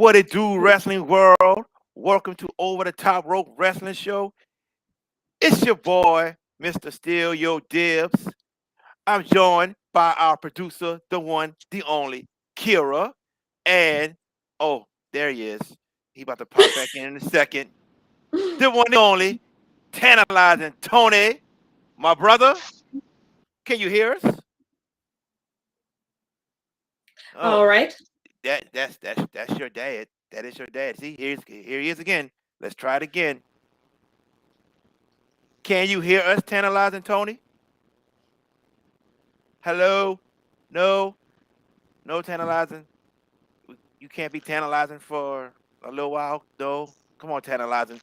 What it do, wrestling world? Welcome to Over the Top Rope Wrestling Show. It's your boy, Mr. Steal Your Dibs. I'm joined by our producer, the one, the only, Kira. And, oh, there he is. He about to pop back in a second. The one, the only, Tantalizing Tony. My brother, can you hear us? All Oh, right. that's your dad. That is your dad. See, here he is again. Let's try it again. Can you hear us, Tantalizing Tony? Hello? No? No tantalizing? You can't be tantalizing for a little while? No? Come on, tantalizing.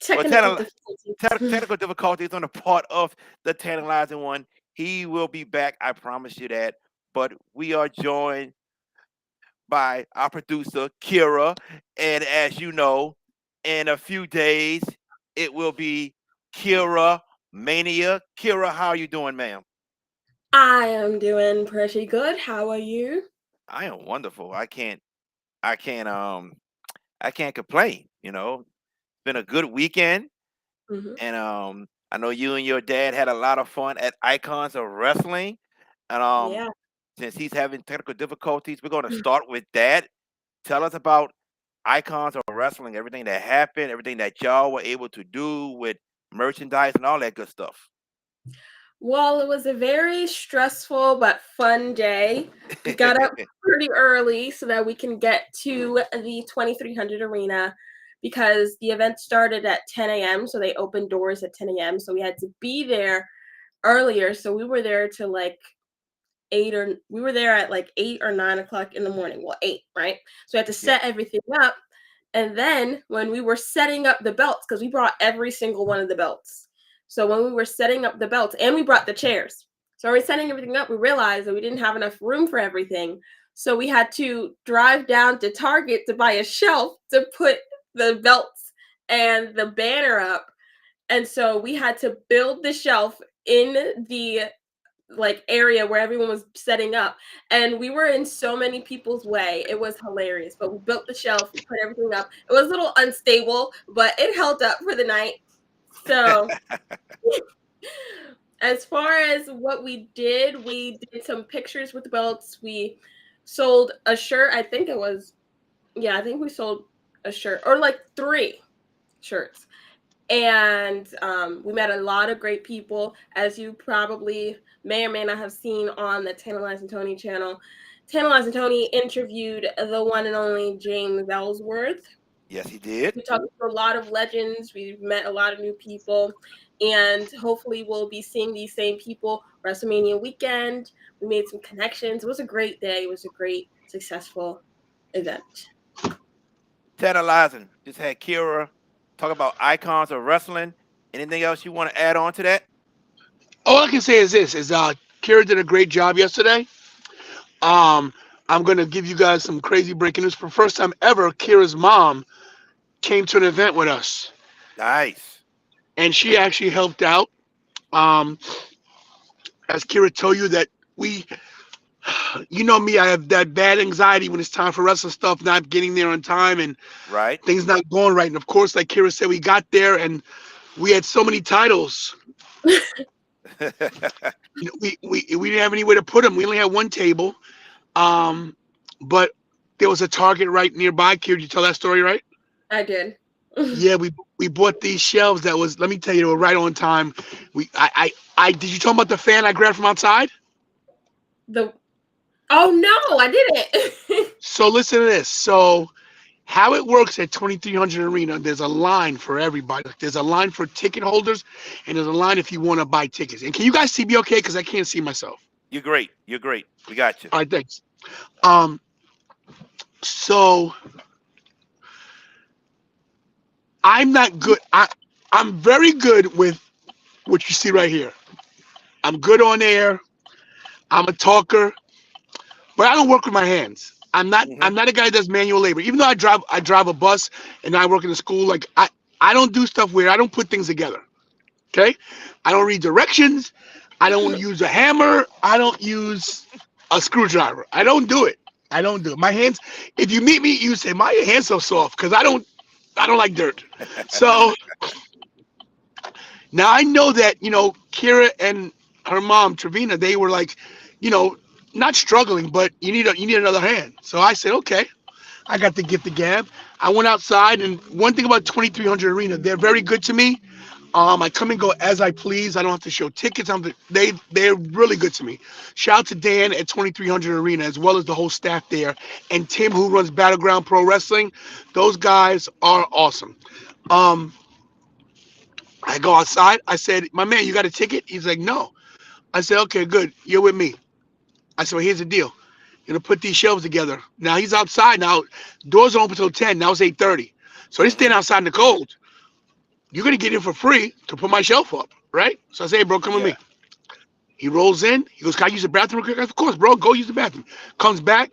Well, Technical difficulties. technical difficulties on the part of the tantalizing one. He will be back. I promise you that. But we are joined by our producer, Kira. And as you know, in a few days, it will be Kira Mania. Kira, how are you doing, ma'am? I am doing pretty good. How are you? I am wonderful. I can't I can't complain, you know. It's been a good weekend hmm and I know you and your dad had a lot of fun at Icons of Wrestling. And Yeah. since he's having technical difficulties, we're gonna start with that. Tell us about Icons of Wrestling, everything that happened, everything that y'all were able to do with merchandise and all that good stuff. Well, it was a very stressful but fun day. We got up pretty early so that we can get to the 2300 arena because the event started at 10 a.m. So they opened doors at 10 a.m. So we had to be there earlier. So we were there to like we were there at like 8 or 9 o'clock in the morning. Well, 8, right? So we had to Yeah. set everything up. And then when we were setting up the belts, because we brought every single one of the belts. So when we were setting up the belts and we brought the chairs. So when we were setting everything up, we realized that we didn't have enough room for everything. So we had to drive down to Target to buy a shelf to put the belts and the banner up. And so we had to build the shelf in the like area where everyone was setting up, and we were in so many people's way. It was hilarious, but we built the shelf, we put everything up. It was a little unstable, but it held up for the night. So as far as what we did some pictures with the belts. We sold a shirt. I think it was, yeah, I think we sold a shirt or like 3 shirts. And we met a lot of great people, as you probably may or may not have seen on the Tantalizing Tony channel. Tantalizing Tony interviewed the one and only James Ellsworth. Yes, he did. We talked to a lot of legends. We've met a lot of new people, and hopefully, we'll be seeing these same people WrestleMania weekend. We made some connections. It was a great day. It was a great, successful event. Tantalizing. Just had Kira talk about Icons of Wrestling. Anything else you want to add on to that? All I can say is this: is Kira did a great job yesterday. Um, I'm gonna give you guys some crazy breaking news. For the first time ever, Kira's mom came to an event with us, Nice. and she actually helped out. Um, as Kira told you that we, you know me, I have that bad anxiety when it's time for wrestling stuff, not getting there on time and Right? things not going right. And of course, like Kira said, we got there and we had so many titles. We didn't have anywhere to put them. We only had one table. Um, but there was a Target right nearby. Kira, did you tell that story right? I did. Yeah, we bought these shelves that was, let me tell you, they were right on time. I did you talk about the fan I grabbed from outside? The Oh no, I didn't. So listen to this. So how it works at 2300 Arena, there's a line for everybody. Like, there's a line for ticket holders, and there's a line if you want to buy tickets. And can you guys see me okay? Because I can't see myself. You're great. You're great. We got you. All right, thanks. Um, so I'm not good. I'm very good with what you see right here. I'm good on air. I'm a talker, but I don't work with my hands. I'm not. Hmm. I'm not a guy that does manual labor. Even though I drive a bus and I work in a school. Like I don't do stuff where I don't put things together. Okay, I don't read directions. I don't use a hammer. I don't use a screwdriver. I don't do it. I don't do it. My hands. If you meet me, you say my hands so soft because I don't like dirt. So now I know that Kira and her mom Trevina, they were like, you know, not struggling, but you need another hand. So I said, okay, I got the gift of gab. I went outside, and one thing about 2300 Arena, they're very good to me. I come and go as I please. I don't have to show tickets. They're really good to me. Shout out to Dan at 2300 Arena as well as the whole staff there, and Tim who runs Battleground Pro Wrestling. Those guys are awesome. Um, I go outside. I said, "My man, you got a ticket?" He's like, "No." I said, "Okay, good. You're with me." I said, "Well, here's the deal. You're gonna put these shelves together." Now he's outside. Now doors are open till 10. Now it's 8:30. So he's standing outside in the cold. You're gonna get in for free to put my shelf up, right? So I say, "Hey, bro, come with Yeah. me." He rolls in. He goes, "Can I use the bathroom real quick?" Of course, bro. Go use the bathroom. Comes back,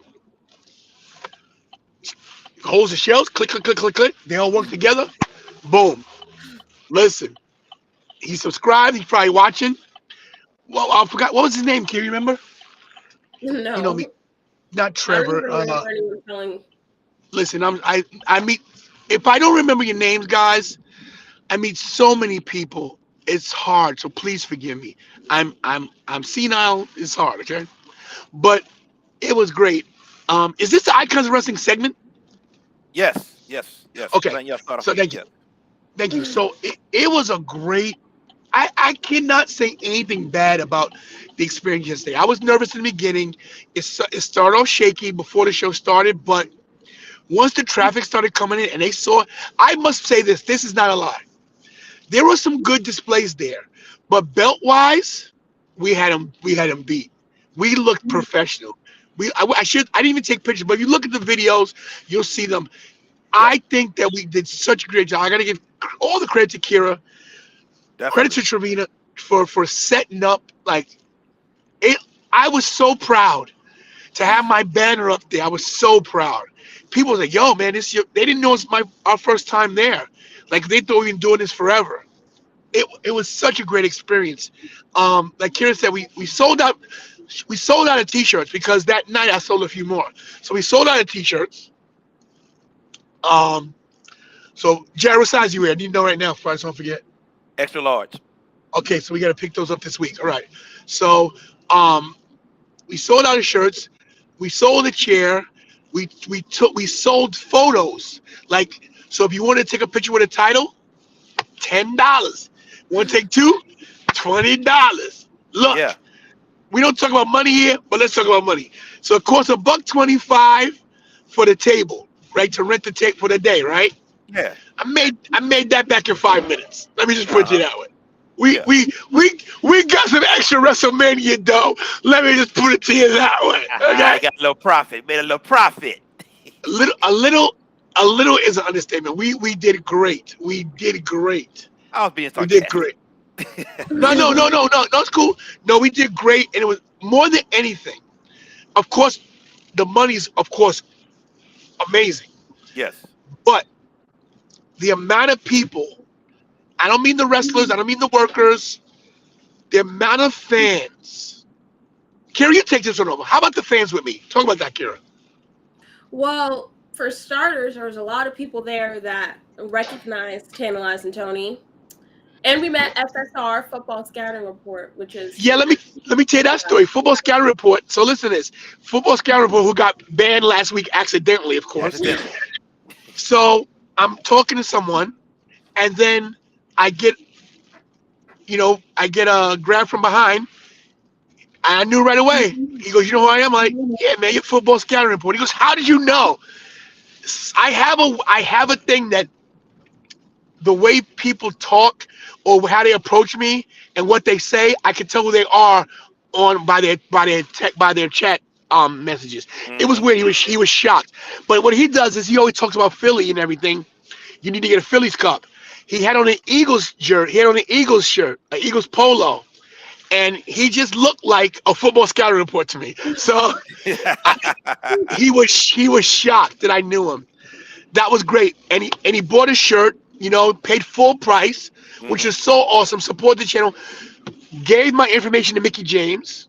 holds the shelves. Click, click, click, click, click. They all work together. Boom. Listen, he subscribed. He's probably watching. Well, I forgot what was his name. Can you remember? You know No, me, not I don't even Trevor. remember anyone telling. Listen, I meet. If I don't remember your names, guys, I meet so many people. It's hard. So please forgive me. I'm senile. It's hard. Okay, but it was great. Is this the Icons of Wrestling segment? Yes. Yes. Yes. Okay. Letting y'all start off So with thank you. yes. Thank you. So it was a great. I cannot say anything bad about the experience yesterday. I was nervous in the beginning. It started off shaky before the show started, but once the traffic started coming in and they saw, I must say this. This is not a lie. There were some good displays there, but belt wise, we had them beat. We looked professional. I didn't even take pictures, but if you look at the videos, you'll see them. Yep. I think that we did such a great job. I got to give all the credit to Kira, credit to Definitely. Trevina for setting up like it. I was so proud to have my banner up there. I was so proud. People was like, "Yo, man, they didn't know it's our first time there. Like they thought we've been doing this forever." It was such a great experience. Like Kira said, we sold out. We sold out of t-shirts because that night I sold a few more. So we sold out of t-shirts. Um, so Jared, what size you wear? I need to know right now before I don't forget. Extra large. Okay, so we got to pick those up this week. All right. So um, we sold out of shirts. We sold a chair. We sold photos. Like so, if you want to take a picture with a title, $10. Want to take two? $20. Look, Yeah. we don't talk about money here, but let's talk about money. So it costs $1.25 for the table, right? To rent the table for the day, right? Yeah. I made that back in 5 minutes. Let me just Uh put it huh. that way. We Yeah. we we got some extra WrestleMania dough. Let me just put it to you that way. I Okay? got a little profit. Made a little profit. A little a little a little is an understatement. We did great. We did great. I was being We did sarcastic. great. No, it's cool. No, we did great, and it was more than anything. Of course, the money's of course amazing, Yes. but the amount of people. I don't mean the wrestlers. I don't mean the workers. The amount of fans. Kira, you take this one over. How about the fans with me? Talk about that, Kira. Well, for starters, there was a lot of people there that recognized Tantalizing Tony. And we met FSR, Football Scouting Report, which is Yeah, let me tell you that story. Football Scouting Report. So listen to this. Football Scouting Report, who got banned last week accidentally, of course. Accidentally. So I'm talking to someone, and then I get, I get a grab from behind. I knew right away. He goes, "You know who I am?" I'm like, "Yeah, man, you're Football Scouting Report." He goes, "How did you know?" I have a thing that the way people talk or how they approach me and what they say, I can tell who they are on by their chat messages. It was Mm-hmm. weird. He was shocked. But what he does is he always talks about Philly and everything. You need to get a Phillies cup. He had on an Eagles shirt. He had on an Eagles shirt, an Eagles polo, and he just looked like a Football Scouting Report to me. So I, he was shocked that I knew him. That was great. And he bought a shirt, paid full price, which Mm-hmm. is so awesome. Support the channel. Gave my information to Mickey James.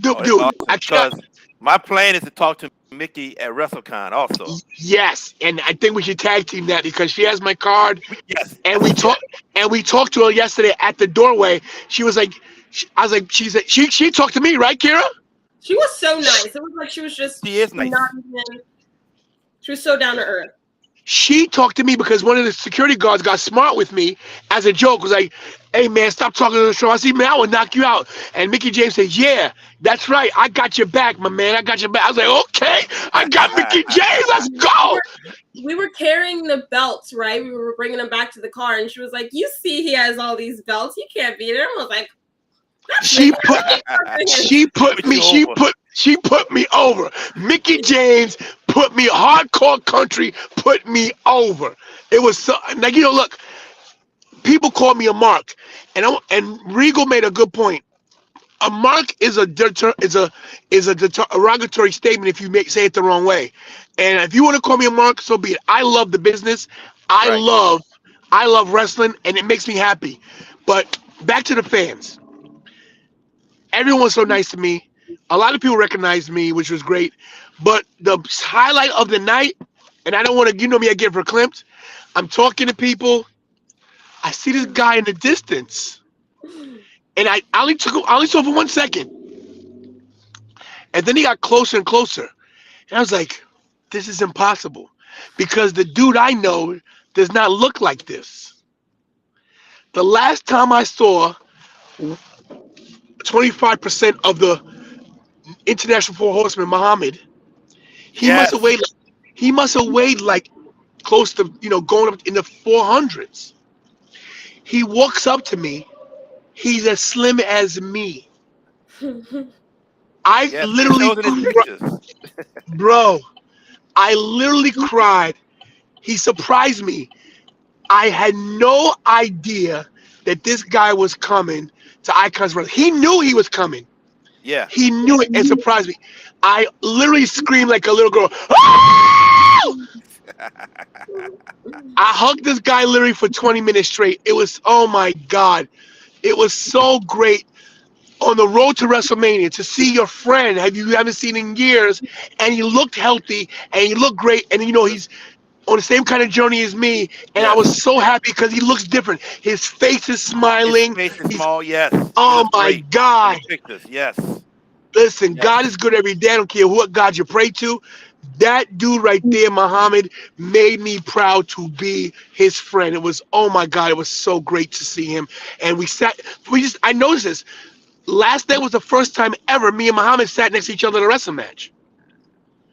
Oh, Dude, that's dude, I awesome. cannot. My plan is to talk to Mickey at WrestleCon also. Yes, and I think we should tag team that because she has my card, Yes, and yes, yes. we talked to her yesterday at the doorway. She was like, I was like, she talked to me, right, Kira? She was so nice. It was like she was just She is nice. not even. She was so down to earth. She talked to me because one of the security guards got smart with me as a joke. Was like, "Hey man, stop talking to the show. I see, man, I will knock you out." And Mickey James said, "Yeah, that's right. I got your back, my man. I got your back." I was like, "Okay, I got Mickey James. Let's go." We were carrying the belts, right? We were bringing them back to the car, and she was like, "You see, he has all these belts. You can't beat him." I was like, She put me over. Mickey James put me hardcore country, put me over. It was so like, look, people call me a mark, and Regal made a good point. A mark is a derogatory statement if you say it the wrong way. And if you want to call me a mark, so be it. I love the business. I Right. love wrestling, and it makes me happy. But back to the fans. Everyone's so nice to me. A lot of people recognized me, which was great. But the highlight of the night, and I don't want to, me, I get verklempt. I'm talking to people. I see this guy in the distance, and I only saw for 1 second, and then he got closer and closer, and I was like, "This is impossible," because the dude I know does not look like this. The last time I saw 25% of the International Four Horsemen, Muhammad, he must have Yes. weighed. He must have weighed like close to going up in the 400s. He walks up to me. He's as slim as me. I Yes. It literally, shows in his pictures. bro. I literally cried. He surprised me. I had no idea that this guy was coming to Icons Wrestling. He knew he was coming. Yeah. He knew it and surprised me. I literally screamed like a little girl. "Ah!" I hugged this guy literally for 20 minutes straight. It was, oh my God. It was so great on the road to WrestleMania to see your friend you haven't seen in years, and he looked healthy and he looked great, and he's on the same kind of journey as me, and I was Yes. so happy because he looks different. His face is His smiling. face is He's, small. Yes. He oh looks my great in God. the pictures. Yes. Listen, Yes. God is good every day. I don't care what God you pray to. That dude right there, Muhammad, made me proud to be his friend. It was, oh my God, it was so great to see him. And I noticed this. Last night was the first time ever me and Muhammad sat next to each other in a wrestling match.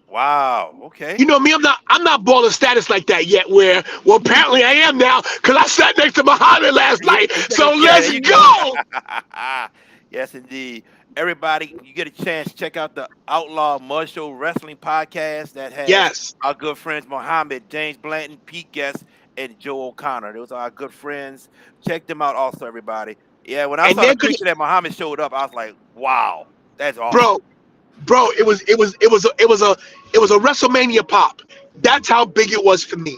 Wow. Okay. You know me, I'm not baller status like that yet. Well, apparently I am now because I sat next to Muhammad last Yeah, night. So yeah, there let's you go. go. Yes, indeed. Everybody, you get a chance, check out the Outlaw Mud Show Wrestling Podcast that has Yes, our good friends Mohammed, James Blanton, Pete Guest, and Joe O'Connor. Those are our good friends. Check them out also, everybody. Yeah, when I and saw the they're gonna, picture that Muhammad showed up, I was like, wow, that's awesome. bro, bro. It was a WrestleMania pop. That's how big it was for me.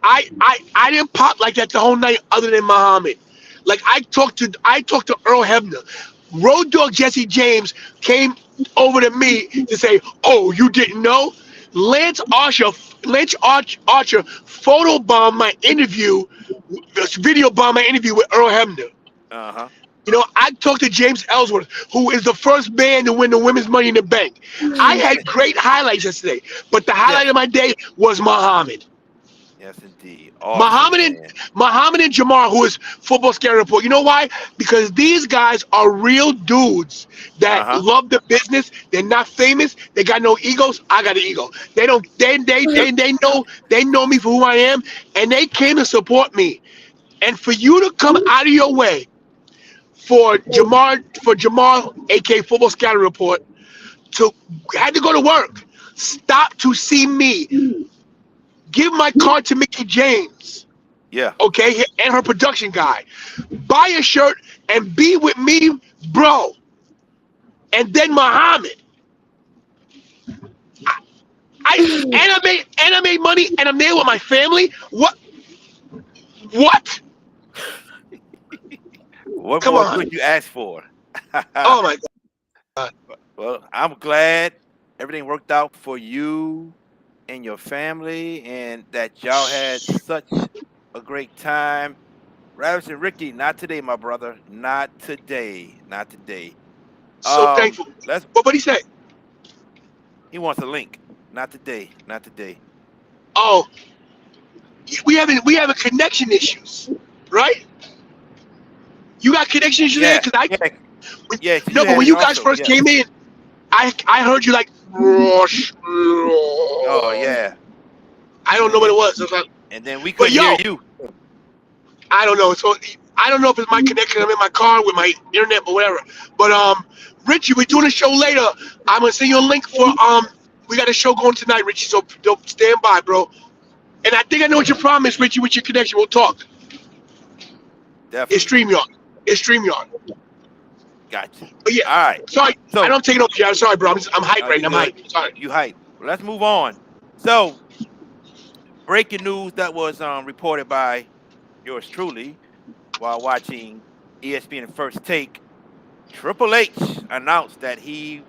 I didn't pop like that the whole night, other than Muhammad. Like I talked to Earl Hebner. Road Dogg Jesse James came over to me to say, "Oh, you didn't know?" Lance Archer, Archer photobombed my interview, this video bombed my interview with Earl Hebner. Uh-huh. I talked to James Ellsworth, who is the first man to win the Women's Money in the Bank. I had great highlights yesterday, but the highlight Yes. of my day was Muhammad. Yes, indeed. Awesome, Muhammad and man. Muhammad and Jamar, who is Football Scary Report. You know why? Because these guys are real dudes that Uh-huh. love the business. They're not famous. They got no egos. I got an ego. They don't. They know me for who I am, and they came to support me. And for you to come out of your way for Jamar, aka Football Scary Report, to had to go to work, stop to see me, give my card to Mickey James. Yeah. Okay, and her production guy. Buy a shirt and be with me, bro. And then Muhammad. I made money and I'm there with my family. What? What Come more on. could you ask for? Oh my God. Well, I'm glad everything worked out for you and your family, and that y'all had such a great time. Travis and Ricky, not today, my brother. Not today. Not today. So thankful. Let's. What he say? He wants a link. Not today. Not today. Oh, we having connection issues, right? You got connection issues there Yeah. because Yeah. Yeah. So you no, but had when it you guys also. first Yes. came in, I heard you like. Oh yeah. I don't know what it was. I was like, And then we but couldn't hear yo, you. I don't know. So I don't know if it's my connection. I'm in my car with my internet or whatever. But Richie, we're doing a show later. I'm gonna send you a link for We got a show going tonight, Richie. So don't stand by, bro. And I think I know what your problem is, Richie, with your connection. We'll talk. It's Definitely. StreamYard. It's StreamYard. Gotcha. But yeah, All right. sorry. I So, don't take it over here. I'm sorry, bro. I'm hyped right you now. I'm good. hyped. Sorry. You hype. Well, let's move on. So, breaking news that was reported by yours truly while watching ESPN First Take. Triple H announced that he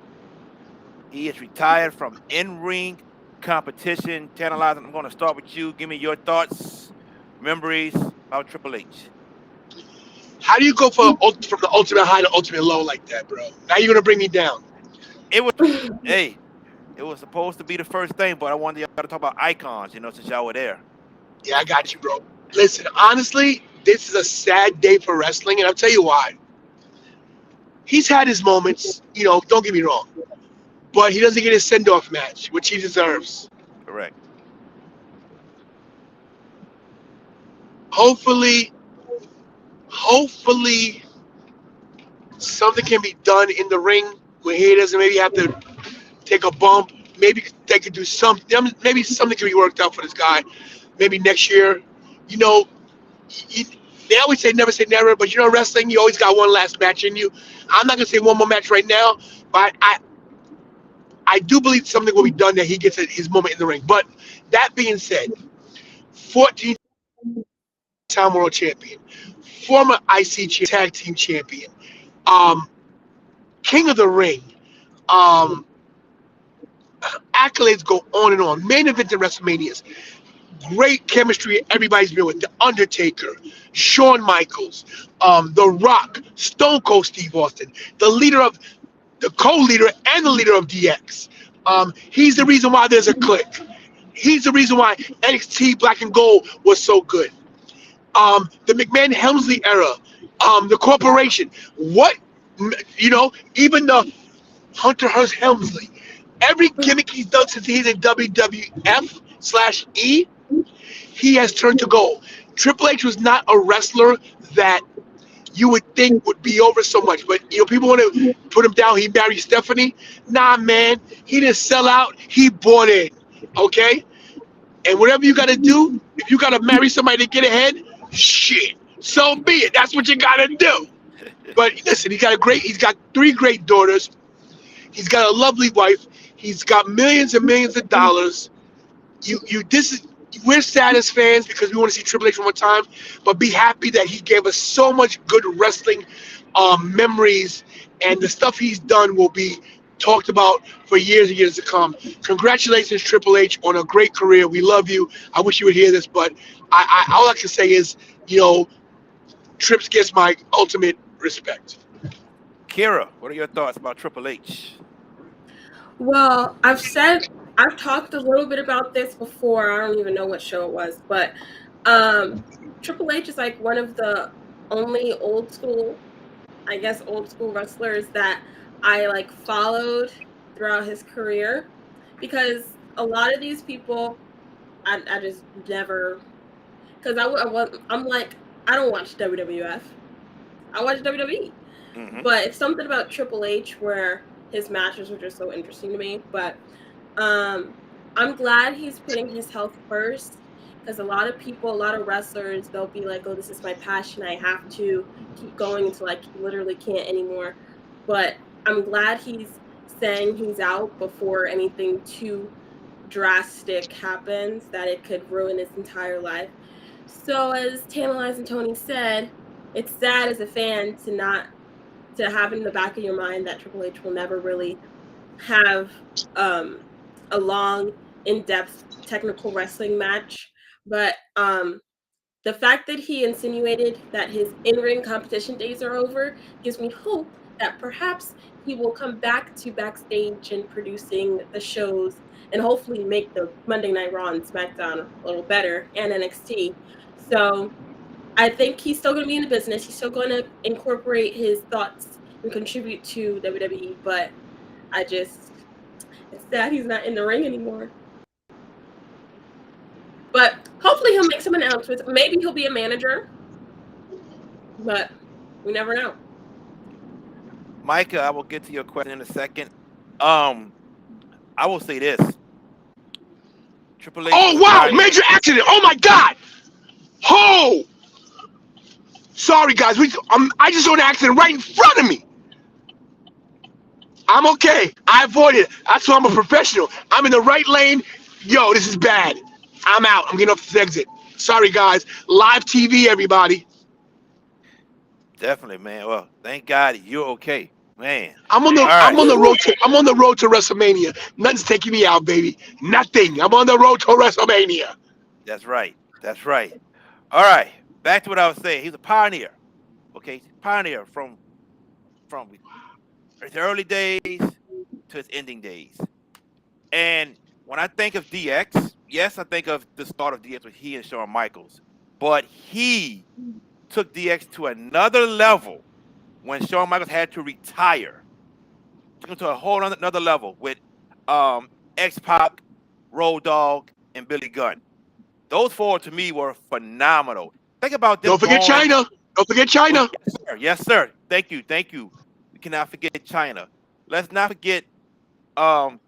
is retired from in-ring competition. Tantalizing, I'm going to start with you. Give me your thoughts, memories about Triple H. How do you go from the ultimate high to ultimate low like that, bro? Now you're gonna bring me down. It was, hey, it was supposed to be the first thing, but I wanted y'all to talk about icons, since y'all were there. Yeah, I got you, bro. Listen, honestly, this is a sad day for wrestling, and I'll tell you why. He's had his moments, don't get me wrong, but he doesn't get his send off match, which he deserves. Correct. Hopefully, hopefully, something can be done in the ring where he doesn't maybe have to take a bump. Maybe they could do something. Maybe something can be worked out for this guy. Maybe next year. You know, you, they always say never say never, but wrestling, you always got one last match in you. I'm not gonna say one more match right now, but I do believe something will be done that he gets his moment in the ring. But that being said, 14-time world champion, former IC tag team champion, um, king of the ring, um, accolades go on and on. Main event at WrestleManias, great chemistry everybody's been with. The Undertaker, Shawn Michaels, The Rock, Stone Cold Steve Austin, the co-leader and the leader of DX. He's the reason why there's a click. He's the reason why NXT Black and Gold was so good. The McMahon Helmsley era, the corporation. What even the Hunter Hearst Helmsley. Every gimmick he's done since he's in WWF/E, he has turned to gold. Triple H was not a wrestler that you would think would be over so much. But people want to put him down. He married Stephanie. Nah, man, he didn't sell out. He bought in. Okay, and whatever you got to do, if you got to marry somebody to get ahead, shit, so be it. That's what you got to do. But listen, he's got 3 great daughters. He's got a lovely wife. He's got millions and millions of dollars. We're sad as fans because we want to see Triple H one more time, but be happy that he gave us so much good wrestling memories, and the stuff he's done will be talked about for years and years to come. Congratulations, Triple H, on a great career. We love you. I wish you would hear this, but all I can say is, Trips gets my ultimate respect. Kira, what are your thoughts about Triple H? Well, I've talked a little bit about this before. I don't even know what show it was, but Triple H is like one of the only old school wrestlers that I like followed throughout his career, because a lot of these people I just never, because I'm like, I don't watch WWF, I watch WWE. Mm-hmm. But it's something about Triple H where his matches were just so interesting to me. But I'm glad he's putting his health first, because a lot of wrestlers, they'll be like, oh, this is my passion, I have to keep going until I literally can't anymore. But I'm glad he's saying he's out before anything too drastic happens that it could ruin his entire life. So as Tantalizing Tony said, it's sad as a fan to have in the back of your mind that Triple H will never really have a long, in-depth technical wrestling match, but the fact that he insinuated that his in-ring competition days are over gives me hope that perhaps he will come back to backstage and producing the shows and hopefully make the Monday Night Raw and SmackDown a little better and NXT. So I think he's still going to be in the business. He's still going to incorporate his thoughts and contribute to WWE, but it's sad he's not in the ring anymore. But hopefully he'll make some announcements. Maybe he'll be a manager, but we never know. Micah, I will get to your question in a second. I will say this. Triple H. Oh, wow. Major accident. Oh, my God. Oh. Sorry, guys. I just saw an accident right in front of me. I'm okay. I avoided it. That's why I'm a professional. I'm in the right lane. Yo, this is bad. I'm out. I'm getting off this exit. Sorry, guys. Live TV, everybody. Definitely, man. Well, thank God you're okay, man. I'm on the road to WrestleMania. Nothing's taking me out, baby. Nothing. I'm on the road to WrestleMania. That's right. That's right. All right. Back to what I was saying. He's a pioneer. Okay, pioneer from his early days to his ending days. And when I think of DX, yes, I think of the start of DX with he and Shawn Michaels. But he took DX to another level when Shawn Michaels had to retire. Took him to a whole another level with X-Pac, Road Dogg, and Billy Gunn. Those four to me were phenomenal. Think about them. Don't forget China. Don't forget China. Oh, yes, sir. Yes, sir. Thank you. Thank you. We cannot forget China. Let's not forget, when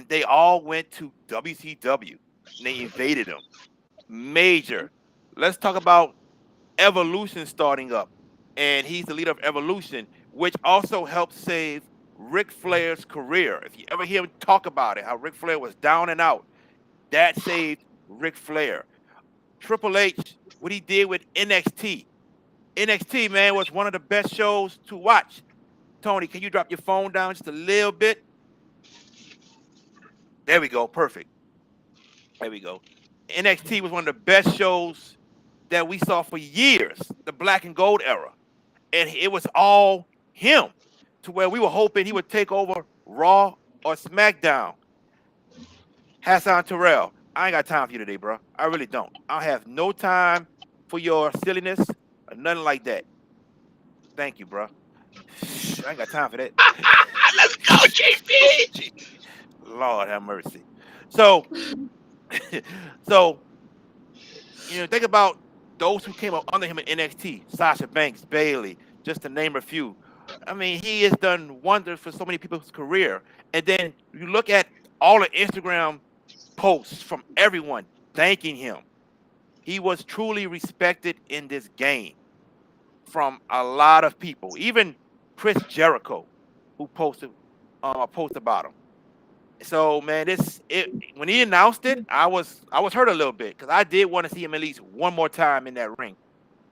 they all went to WCW and they invaded them. Major. Let's talk about Evolution starting up. And he's the leader of Evolution, which also helped save Ric Flair's career. If you ever hear him talk about it, how Ric Flair was down and out, that saved Ric Flair. Triple H, what he did with NXT. NXT, man, was one of the best shows to watch. Tony, can you drop your phone down just a little bit? There we go. Perfect. There we go. NXT was one of the best shows that we saw for years, the black and gold era. And it was all him, to where we were hoping he would take over Raw or SmackDown. Hassan Terrell, I ain't got time for you today, bro. I really don't. I have no time for your silliness or nothing like that. Thank you, bro. I ain't got time for that. Let's go, JP. Lord have mercy. So, think about those who came up under him in NXT, Sasha Banks, Bailey, just to name a few. I mean, he has done wonders for so many people's career. And then you look at all the Instagram posts from everyone thanking him. He was truly respected in this game from a lot of people. Even Chris Jericho, who posted a post about him. So man, when he announced it, I was hurt a little bit because I did want to see him at least one more time in that ring,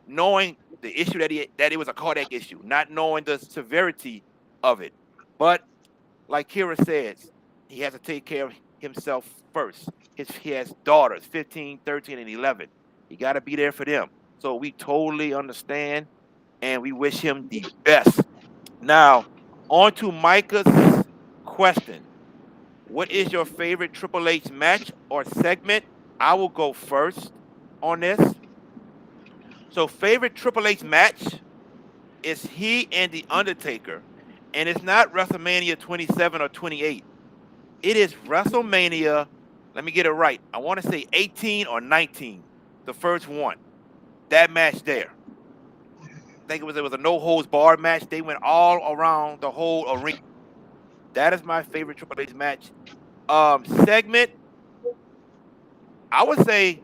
knowing the issue that it was a cardiac issue, not knowing the severity of it. But like Kira says, he has to take care of himself first. He has daughters, 15, 13, and 11. He got to be there for them. So we totally understand, and we wish him the best. Now, on to Micah's question. What is your favorite Triple H match or segment? I will go first on this. So, favorite Triple H match is he and The Undertaker. And it's not WrestleMania 27 or 28. It is WrestleMania, let me get it right. I want to say 18 or 19, the first one. That match there. I think it was a no-holds-barred match. They went all around the whole arena. That is my favorite Triple H match. Segment, I would say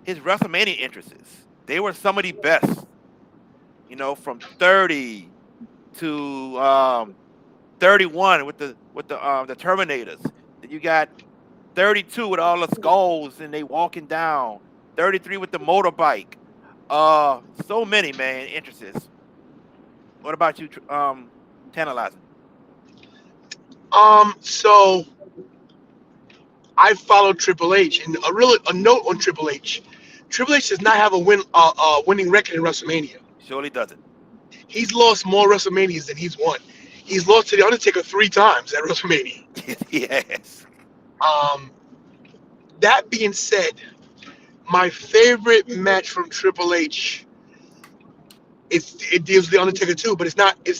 his WrestleMania entrances. They were some of the best. From 30 to 31 with the Terminators. Then you got 32 with all the skulls and they walking down. 33 with the motorbike. So many, man, entrances. What about you, Tantalizing? So I follow Triple H, and a note on Triple H. Triple H does not have a winning record in WrestleMania. Surely doesn't. He's lost more WrestleManias than he's won. He's lost to the Undertaker 3 times at WrestleMania. Yes. Um, that being said, my favorite match from Triple H, it deals with the Undertaker too, but it's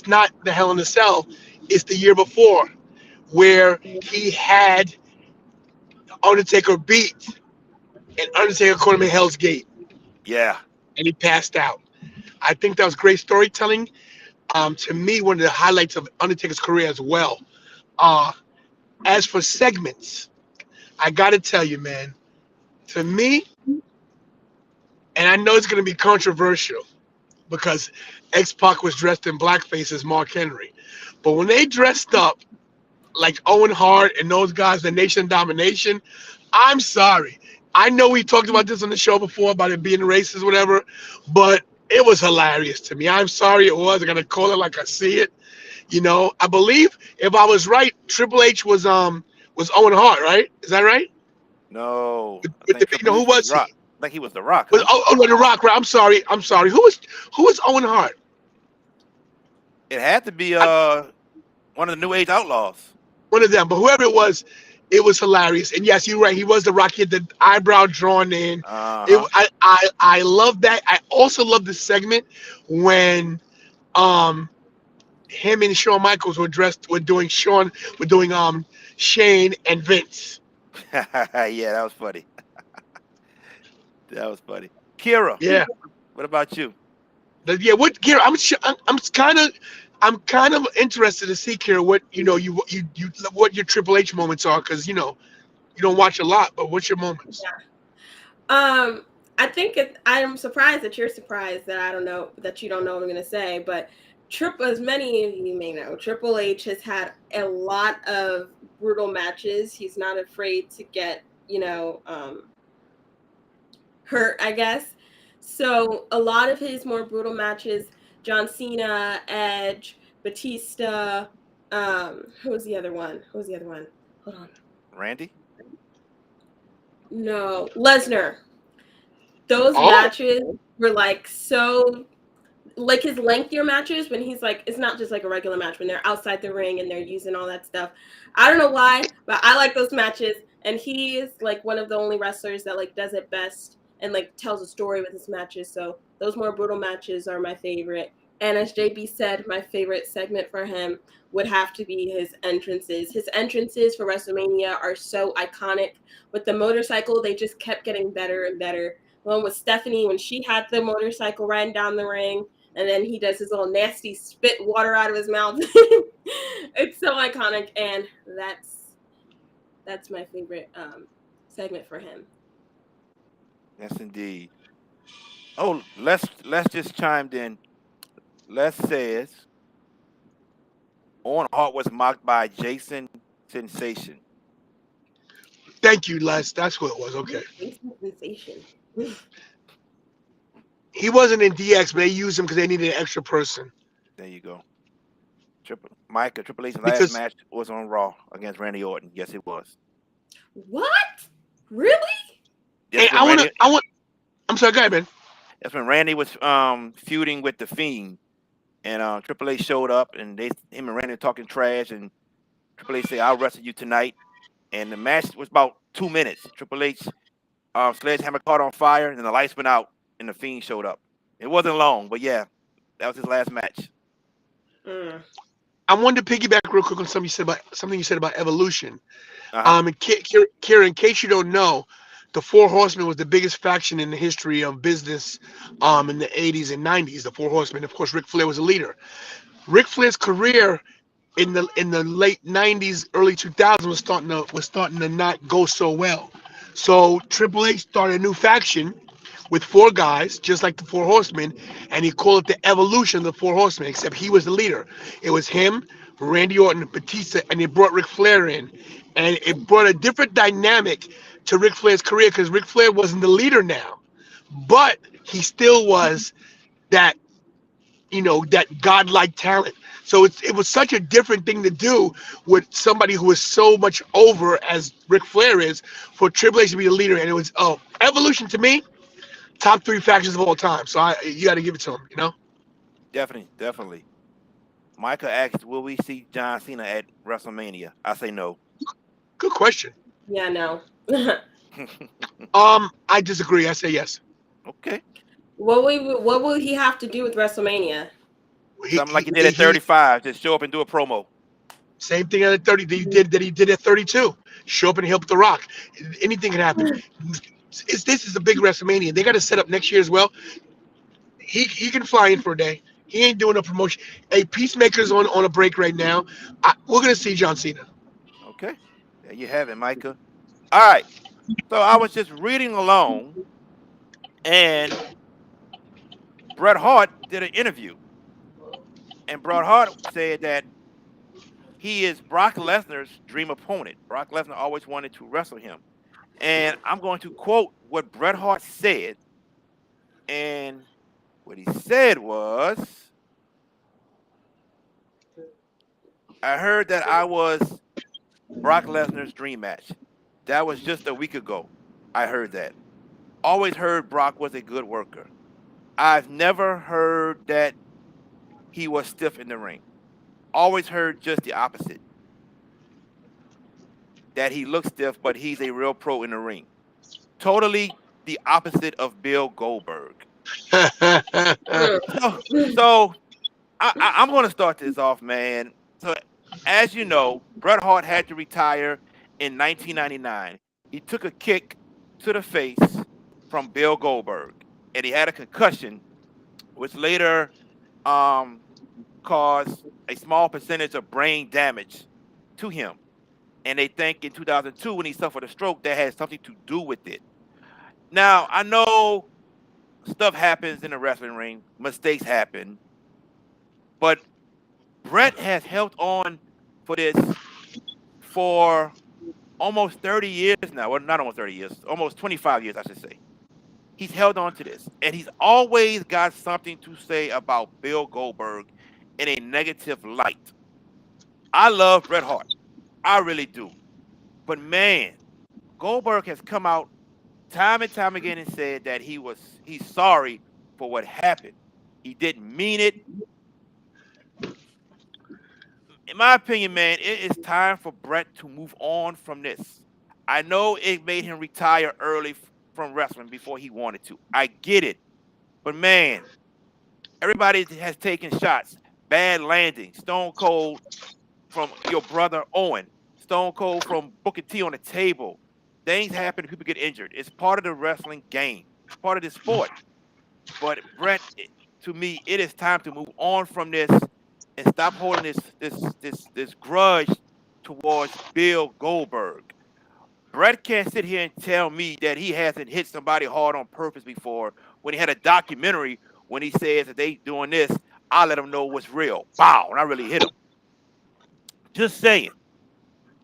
not the Hell in a Cell. It's the year before where he had Undertaker beat and Undertaker caught him in Hell's Gate Yeah. and he passed out. I think that was great storytelling. To me, one of the highlights of Undertaker's career as well. Uh, as for segments, I gotta tell you, man, to me, and I know it's gonna be controversial because X-Pac was dressed in blackface as Mark Henry, but when they dressed up like Owen Hart and those guys, the Nation Domination, I'm sorry. I know we talked about this on the show before about it being racist, whatever, but it was hilarious to me. I'm sorry it was. I'm gonna call it like I see it. I believe if I was right, Triple H was Owen Hart, right? Is that right? No. I With think the Triple who H was was the Rock. he? I think he was the Rock. Was, Huh? no, the Rock. Right? I'm sorry. Who was Owen Hart? It had to be one of the New Age Outlaws. One of them, but whoever it was hilarious. And yes, you're right. He was the Rock. He had the eyebrow drawn in. Uh-huh. I love that. I also love the segment when um him and Shawn Michaels were doing Shane and Vince. Yeah, that was funny. That was funny. Kira, Yeah, what about you? yeah. What Kira? I'm kind of interested to see Kira what what your Triple H moments are because you don't watch a lot, but what's your moments? I think I'm surprised that you're surprised that I don't know that you don't know what I'm gonna say, but as many of you may know, Triple H has had a lot of brutal matches. He's not afraid to get hurt, I guess. So a lot of his more brutal matches, John Cena, Edge, Batista, who was the other one? Hold on. Randy? No, Lesnar. Those Oh, matches were like so like his lengthier matches when he's like it's not just like a regular match when they're outside the ring and they're using all that stuff. I don't know why, but I like those matches and he is like one of the only wrestlers that like does it best and like tells a story with his matches. So those more brutal matches are my favorite. And as JB said, my favorite segment for him would have to be his entrances. His entrances for WrestleMania are so iconic. With the motorcycle, they just kept getting better and better. One with Stephanie when she had the motorcycle riding down the ring, and then he does his little nasty spit water out of his mouth. It's so iconic, and that's my favorite segment for him. Yes, indeed. Oh, let's just chimed in. Les says Owen Hart was mocked by Jason Sensation. thank you, Les. That's what it was. Okay. Sensation. He wasn't in DX, but they used him because they needed an extra person. There you go. Triple H's last Because match was on Raw against Randy Orton. Yes, it was. What? Really? That's and when Randy. I'm sorry, go ahead, man. That's when Randy was feuding with the Fiend, and Triple H showed up, and him and Randy were talking trash, and Triple H said, "I'll wrestle you tonight." And the match was about 2 minutes. Triple H sledgehammer caught on fire, and then the lights went out, and the Fiend showed up. It wasn't long, but yeah, that was his last match. I wanted to piggyback real quick on something you said about evolution. Uh-huh. And Kieran, in case you don't know, the Four Horsemen was the biggest faction in the history of business in the 80s and 90s. The Four Horsemen, of course, Ric Flair was a leader. Ric Flair's career in the late 90s, early 2000s was starting to not go so well. So Triple H started a new faction with 4 guys, just like the Four Horsemen, and he called it the Evolution of the Four Horsemen, except he was the leader. It was him, Randy Orton, Batista, and they brought Ric Flair in. And it brought a different dynamic to Ric Flair's career because Ric Flair wasn't the leader now. But he still was that, that godlike talent. So it was such a different thing to do with somebody who is so much over as Ric Flair is, for Triple H to be the leader. And it was Evolution to me, top 3 factions of all time. So you got to give it to him. You know. Definitely, definitely. Micah asked, "Will we see John Cena at WrestleMania?" I say no. Good question. Yeah, no. I disagree. I say yes. Okay. What will he have to do with WrestleMania? Something like he did at 35. Just show up and do a promo. Same thing at 30 that he did at 32. Show up and help The Rock. Anything can happen. This is a big WrestleMania. They got to set up next year as well. He can fly in for a day. He ain't doing a promotion. Hey, Peacemaker's on a break right now. We're gonna see John Cena. Okay. There you have it, Micah. All right. So I was just reading along, and Bret Hart did an interview, and Bret Hart said that he is Brock Lesnar's dream opponent. Brock Lesnar always wanted to wrestle him. And I'm going to quote what Bret Hart said. And what he said was, I heard that I was Brock Lesnar's dream match. That was just a week ago. I heard that. Always heard Brock was a good worker. I've never heard that he was stiff in the ring. Always heard just the opposite. That he looks stiff, but he's a real pro in the ring. Totally the opposite of Bill Goldberg. So I'm going to start this off, man. So, as you know, Bret Hart had to retire in 1999. He took a kick to the face from Bill Goldberg, and he had a concussion, which later caused a small percentage of brain damage to him. And they think in 2002, when he suffered a stroke, that had something to do with it. Now, I know stuff happens in the wrestling ring, mistakes happen, but Bret has held on for this for almost 30 years now. Well, not almost 30 years, almost 25 years, I should say. He's held on to this, and he's always got something to say about Bill Goldberg in a negative light. I love Bret Hart. I really do. But man, Goldberg has come out time and time again and said that he's sorry for what happened. He didn't mean it. In my opinion, man, it is time for Bret to move on from this. I know it made him retire early from wrestling before he wanted to. I get it. But man, everybody has taken shots. Bad landing. Stone Cold from your brother Owen. Stone Cold from Booker T on the table. Things happen. People get injured. It's part of the wrestling game. It's part of the sport. But Bret, to me, it is time to move on from this and stop holding this grudge towards Bill Goldberg. Bret can't sit here and tell me that he hasn't hit somebody hard on purpose before. When he had a documentary, when he says that they doing this, I let him know what's real. Wow, and I really hit him. Just saying.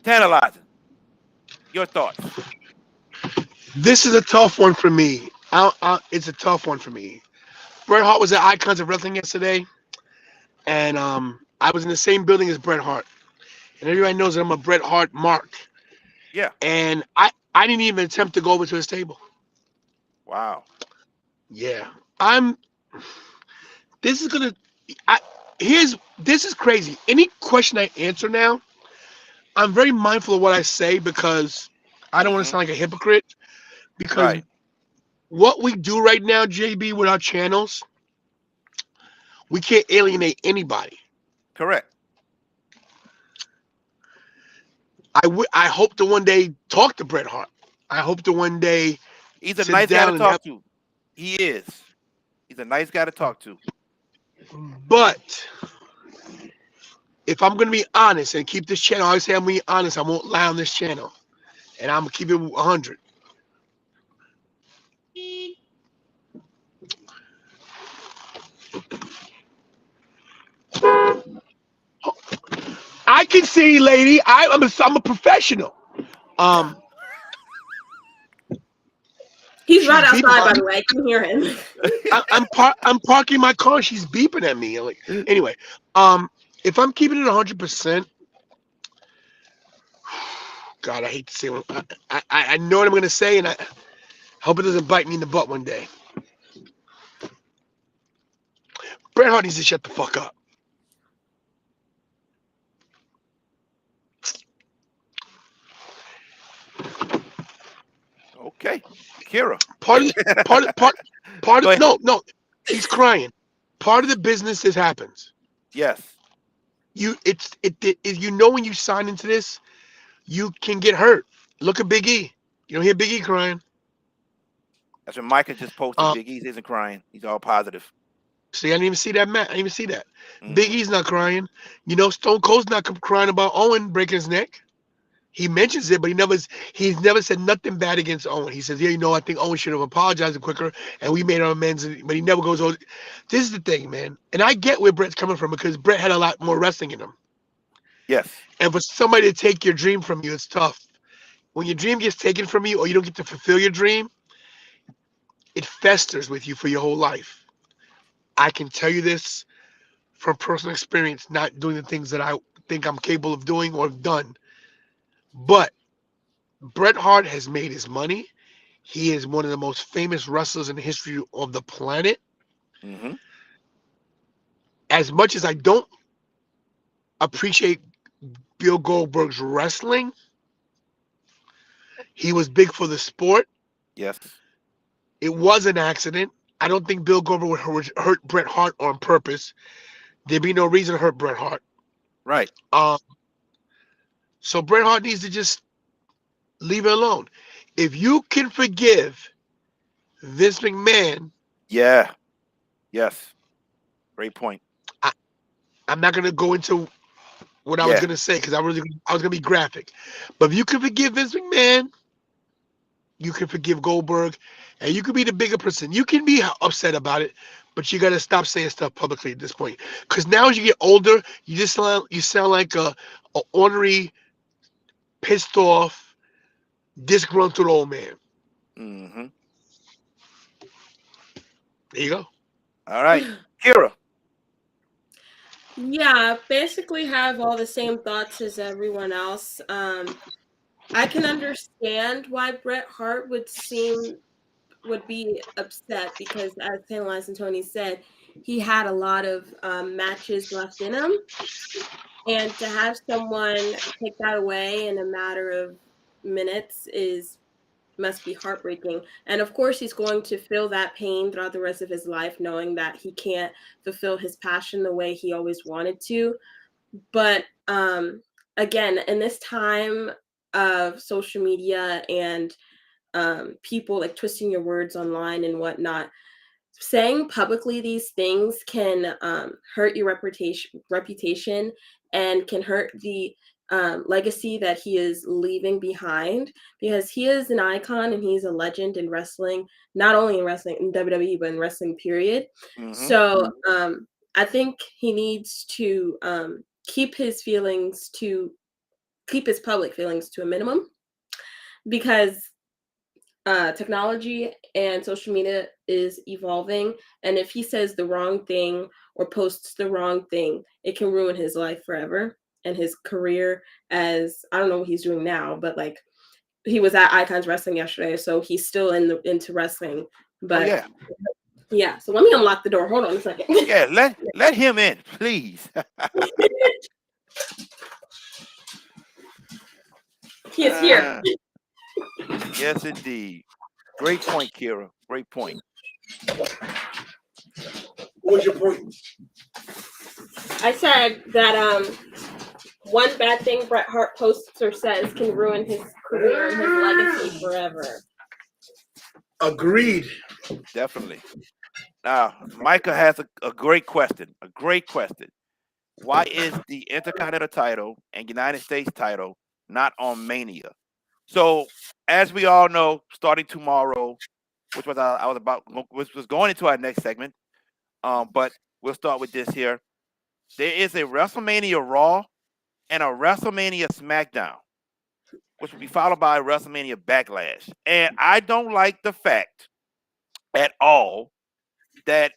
Tantalizing. Your thoughts? This is a tough one for me. It's a tough one for me. Bret Hart was at Icons of Wrestling yesterday, and I was in the same building as Bret Hart. And everybody knows that I'm a Bret Hart mark. Yeah. And I didn't even attempt to go over to his table. Wow. Yeah. This is crazy. Any question I answer now, I'm very mindful of what I say because I don't want to sound like a hypocrite. Because what we do right now, JB, with our channels, we can't alienate anybody. Correct. I hope to one day talk to Bret Hart. I hope to one day. He's a nice guy to talk to. He is. He's a nice guy to talk to. But if I'm going to be honest and keep this channel, I always say I'm going to be honest. I won't lie on this channel. And I'm going to keep it 100. I can see, lady. I'm a professional. He's right outside, by the way. I can hear him. I'm parking my car. She's beeping at me. Like, anyway, if I'm keeping it 100%, God, I hate to say what I know what I'm gonna say, and I hope it doesn't bite me in the butt one day. Bret Hart needs to shut the fuck up. Okay, Kira. Part of part of part part Go of ahead. no, he's crying. Part of the business this happens. Yes, You know when you sign into this, you can get hurt. Look at Big E. You don't hear Big E crying. that's when Micah just posted. Um, Big E's isn't crying. He's all positive. See, I didn't even see that, Matt. I didn't even see that. Big Mm-hmm. E's not crying. You know, Stone Cold's not crying about Owen breaking his neck. He mentions it, but he's never said nothing bad against Owen. He says, yeah, I think Owen should have apologized quicker, and we made our amends. But he never goes, oh, this is the thing, man. And I get where Brett's coming from because Brett had a lot more wrestling in him. Yes. And for somebody to take your dream from you, it's tough. When your dream gets taken from you or you don't get to fulfill your dream, it festers with you for your whole life. I can tell you this from personal experience, not doing the things that I think I'm capable of doing or have done. But Bret Hart has made his money. He is one of the most famous wrestlers in the history of the planet. Mm-hmm. As much as I don't appreciate Bill Goldberg's wrestling, he was big for the sport. Yes. It was an accident. I don't think Bill Goldberg would hurt Bret Hart on purpose. There'd be no reason to hurt Bret Hart. Right. Um, so Bret Hart needs to just leave it alone. If you can forgive Vince McMahon, Yeah. Yes. Great point. I, I'm not gonna go into what I was Yeah. gonna say because I was gonna be graphic. But if you can forgive Vince McMahon, you can forgive Goldberg, and you can be the bigger person. You can be upset about it, but you gotta stop saying stuff publicly at this point. Because now as you get older, you sound like a ornery, pissed off, disgruntled old man. Mm-hmm. There you go. All right, Kira. Yeah, basically have all the same thoughts as everyone else. I can understand why Bret Hart would be upset because, as Tantalizing Tony said, he had a lot of matches left in him, and to have someone take that away in a matter of minutes must be heartbreaking. And of course, he's going to feel that pain throughout the rest of his life, knowing that he can't fulfill his passion the way he always wanted to. But again, in this time of social media and people like twisting your words online and whatnot, saying publicly these things can hurt your reputation and can hurt the legacy that he is leaving behind, because he is an icon and he's a legend in wrestling, not only in wrestling in WWE but in wrestling period. Mm-hmm. So I think he needs to keep his public feelings to a minimum, because technology and social media is evolving, and if he says the wrong thing or posts the wrong thing, it can ruin his life forever and his career. As I don't know what he's doing now, but like he was at Icons Wrestling yesterday, so he's still into wrestling. Oh But yeah. yeah, so let me unlock the door. Hold on a second. Yeah. Let him in, please. He is here. Yes, indeed. Great point, Kira. Great point. What's your point? I said that one bad thing Bret Hart posts or says can ruin his career and his legacy forever. Agreed. Definitely. Now, Micah has a great question. A great question. Why is the Intercontinental title and United States title not on Mania? So, as we all know, starting tomorrow, which was which was going into our next segment, but we'll start with this here. There is a WrestleMania Raw and a WrestleMania SmackDown, which will be followed by a WrestleMania Backlash. And I don't like the fact at all that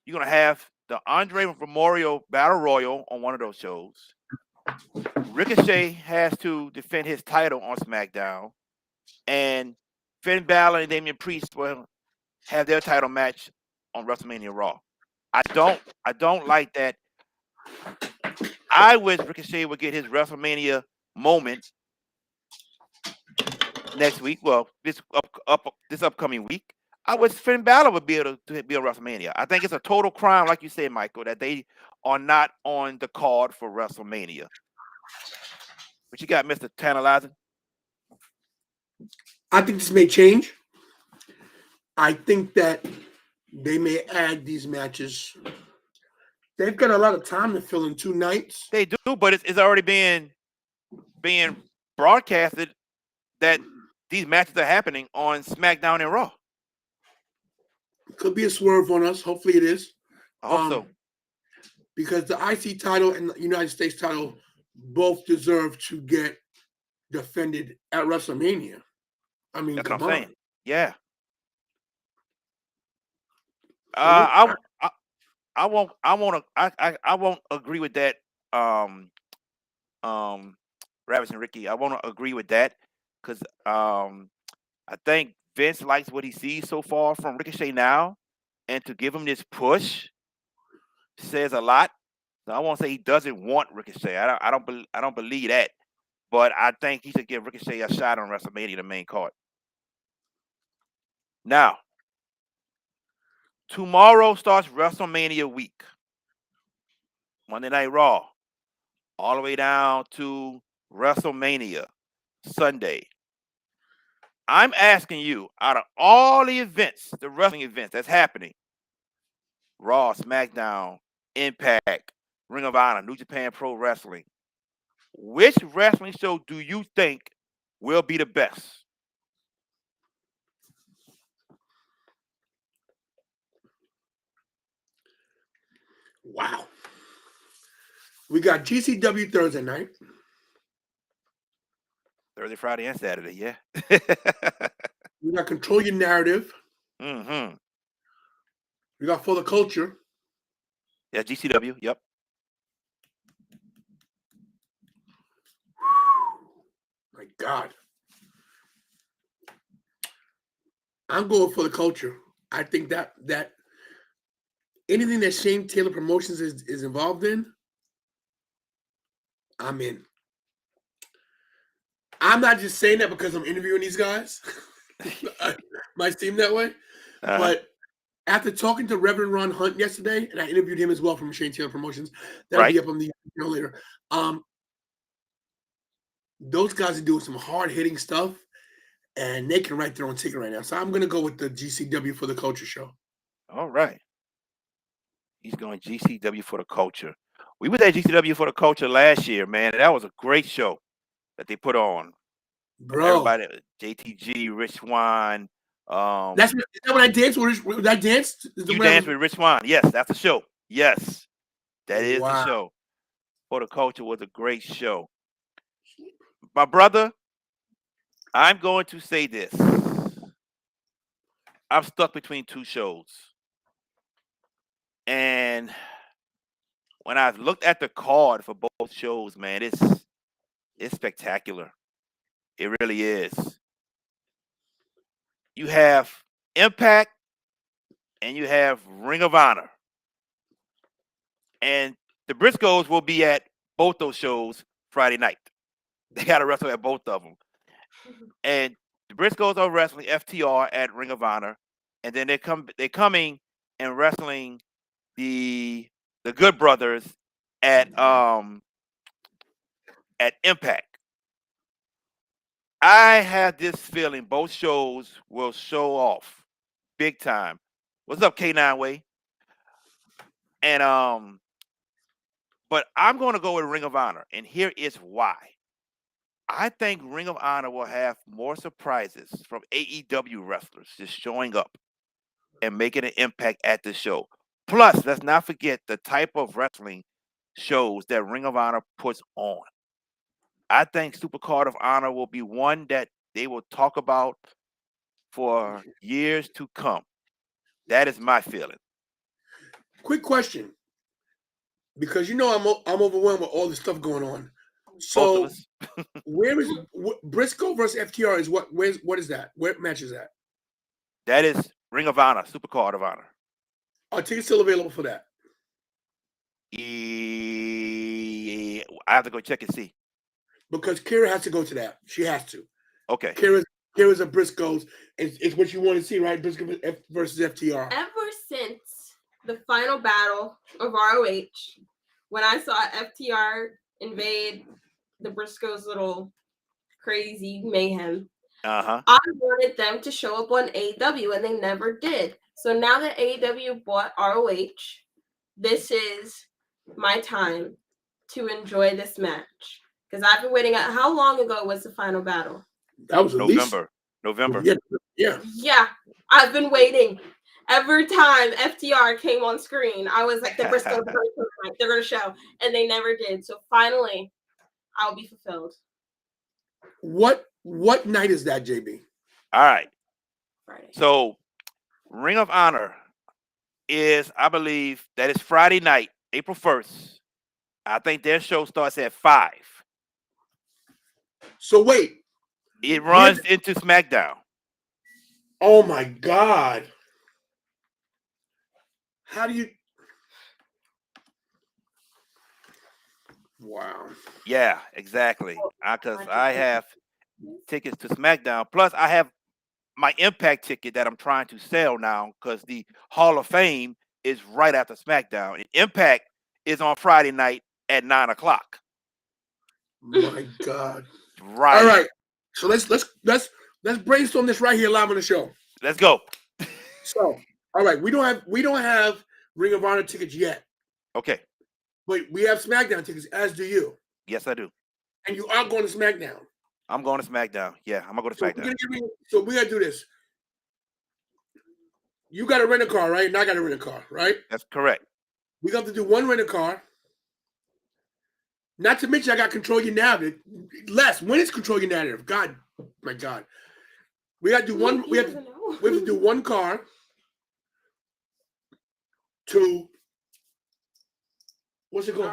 you're gonna have the Andre Memorial Battle Royal on one of those shows. Ricochet has to defend his title on SmackDown, and Finn Balor and Damian Priest will have their title match on WrestleMania Raw. I don't like that. I wish Ricochet would get his WrestleMania moment next week. Well, this upcoming week. I wish Finn Balor would be able to be on WrestleMania. I think it's a total crime, like you said, Michael, that they are not on the card for WrestleMania. But you got Mr. Tantalizing. I think this may change. I think that they may add these matches. They've got a lot of time to fill in 2 nights. They do, but it's already being broadcasted that these matches are happening on SmackDown and Raw. Could be a swerve on us. Hopefully it is. I hope so. Because the IC title and the United States title both deserve to get defended at WrestleMania. I mean, That's come what I'm on. saying. Yeah. I won't agree with that. Ravis and Ricky, I won't agree with that because I think Vince likes what he sees so far from Ricochet now, and to give him this push says a lot. So I won't say he doesn't want Ricochet. I don't believe that, but I think he should give Ricochet a shot on WrestleMania, the main card. Now, tomorrow starts WrestleMania week. Monday Night Raw, all the way down to WrestleMania Sunday. I'm asking you, out of all the events, the wrestling events that's happening, Raw, SmackDown, Impact, Ring of Honor, New Japan Pro Wrestling, which wrestling show do you think will be the best? Wow. We got GCW Thursday night. Thursday, Friday, and Saturday, yeah. We got Control Your Narrative. Mm-hmm. We got For the Culture. Yeah, GCW, yep. My God. I'm going For the Culture. I think that anything that Shane Taylor Promotions is involved in, I'm in. I'm not just saying that because I'm interviewing these guys. Might seem that way. But after talking to Reverend Ron Hunt yesterday, and I interviewed him as well from Shane Taylor Promotions, that'll be up on the channel later. Those guys are doing some hard-hitting stuff, and they can write their own ticket right now. So I'm going to go with the GCW For the Culture show. All right. He's going GCW For the Culture. We were at GCW For the Culture last year, man. That was a great show that they put on. Bro. Everybody, JTG, Rich Swan. Is that when I danced? When I danced? You danced with Rich Swan. Yes, that's the show. Yes, that is the show. For the Culture was a great show. My brother, I'm going to say this. I'm stuck between 2 shows. And when I looked at the card for both shows, man, it's spectacular. It really is. You have Impact and you have Ring of Honor. And the Briscoes will be at both those shows Friday night. They got to wrestle at both of them. And the Briscoes are wrestling FTR at Ring of Honor. And then they're coming and wrestling the Good Brothers at Impact. I have this feeling both shows will show off big time. What's up, K9 Way? And but I'm going to go with Ring of Honor, and here is why. I think Ring of Honor will have more surprises from AEW wrestlers just showing up and making an impact at the show. Plus, let's not forget the type of wrestling shows that Ring of Honor puts on. I think Supercard of Honor will be one that they will talk about for years to come. That is my feeling. quick question, because I'm overwhelmed with all the stuff going on. Both of So us. where is Briscoe versus FTR? What is that? Where match is that? That is Ring of Honor, Super Card of Honor. Are tickets still available for that? I have to go check and see. Because Kira has to go to that. She has to. Okay. Kira's a Briscoes. It's what you want to see, right? Briscoe versus FTR. Ever since the final battle of ROH, when I saw FTR invade the Briscoes' little crazy mayhem, I wanted them to show up on AEW, and they never did. So now that AEW bought ROH, this is my time to enjoy this match. Because I've been waiting. How long ago was the final battle? That was November. Yeah. Yeah, I've been waiting. Every time FTR came on screen, I was like, the Briscoes, they're going to show. And they never did. So finally, I'll be fulfilled. What night is that, JB? All right. Friday. So Ring of Honor is, I believe, that is Friday night, April 1st. I think their show starts at 5. So wait. It runs into SmackDown. Oh my God. How do you... Wow. Yeah, exactly. Because I have tickets to SmackDown. Plus, I have my Impact ticket that I'm trying to sell now because the Hall of Fame is right after SmackDown. And Impact is on Friday night at 9 o'clock. My God. Right. All right. So let's brainstorm this right here live on the show. Let's go. So, all right, we don't have Ring of Honor tickets yet. Okay. But we have SmackDown tickets, as do you. Yes, I do. And you are going to SmackDown. I'm going to SmackDown. Yeah, I'm going to go to SmackDown. So we got to do this. You got to rent a car, right? And I got to rent a car, right? That's correct. We got to do one rent a car. Not to mention I got control your narrative. Les, when is control your narrative? God, my God. We got to do one. We have to do one car to what's it called?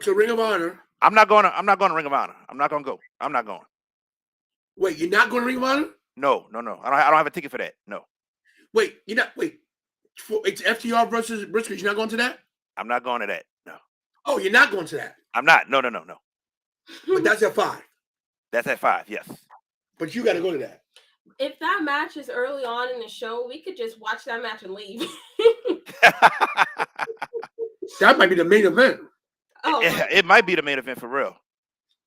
To Ring of Honor. I'm not going to Ring of Honor. I'm not going to go. I'm not going. Wait, you're not going to Ring of Honor? No. I don't have a ticket for that. No. Wait, you're not. Wait, it's FTR versus Briscoes. You're not going to that? I'm not going to that. No. Oh, you're not going to that? I'm not. No. But that's at 5. That's at 5. Yes. But you got to go to that. If that match is early on in the show, we could just watch that match and leave. That might be the main event. Oh, it might be the main event for real.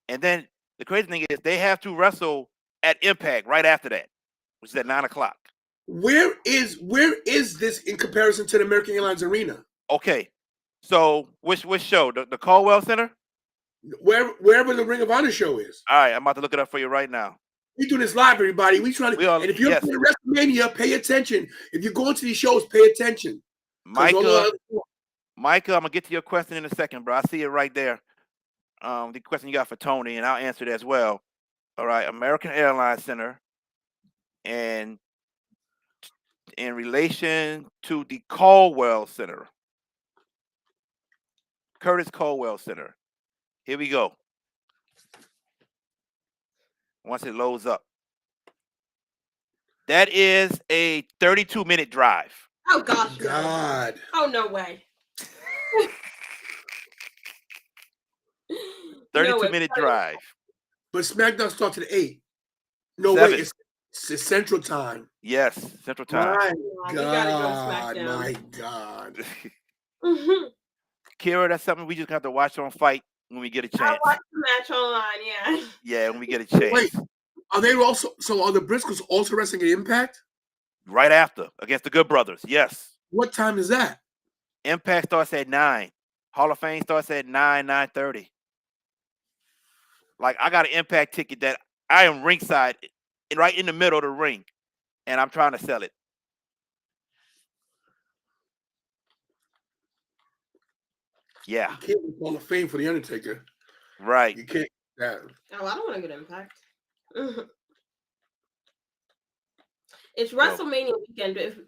And then the crazy thing is they have to wrestle at Impact right after that, which is at 9 o'clock. Where is this in comparison to the American Airlines Arena? Okay. So which show? The Caldwell Center? Wherever the Ring of Honor show is. All right, I'm about to look it up for you right now. We do this live, everybody. And if you're playing WrestleMania, pay attention. If you're going to these shows, pay attention. Micah, I'm gonna get to your question in a second, bro. I see it right there. The question you got for Tony, and I'll answer it as well. All right, American Airlines Center, and in relation to the Caldwell Center, Curtis Caldwell Center. Here we go. Once it loads up. That is a 32-minute drive. Oh, gosh. God. Oh, no way. 32-minute drive. But SmackDown starts at 8. No 7. way. It's Central Time. Yes, Central Time. My God. My God. Mm-hmm. Kira, that's something we just have to watch on Fight when we get a chance. I'll watch the match online, yeah. Yeah, when we get a chance. Wait, are the Briscoes also wrestling at Impact? Right after, against the Good Brothers, yes. What time is that? Impact starts at 9. Hall of Fame starts at 9:30. Like, I got an Impact ticket that I am ringside, right in the middle of the ring, and I'm trying to sell it. Yeah. You can't be Hall of Fame for the Undertaker. Right. You can't. Yeah. Oh, I don't want to get Impact. It's WrestleMania weekend. If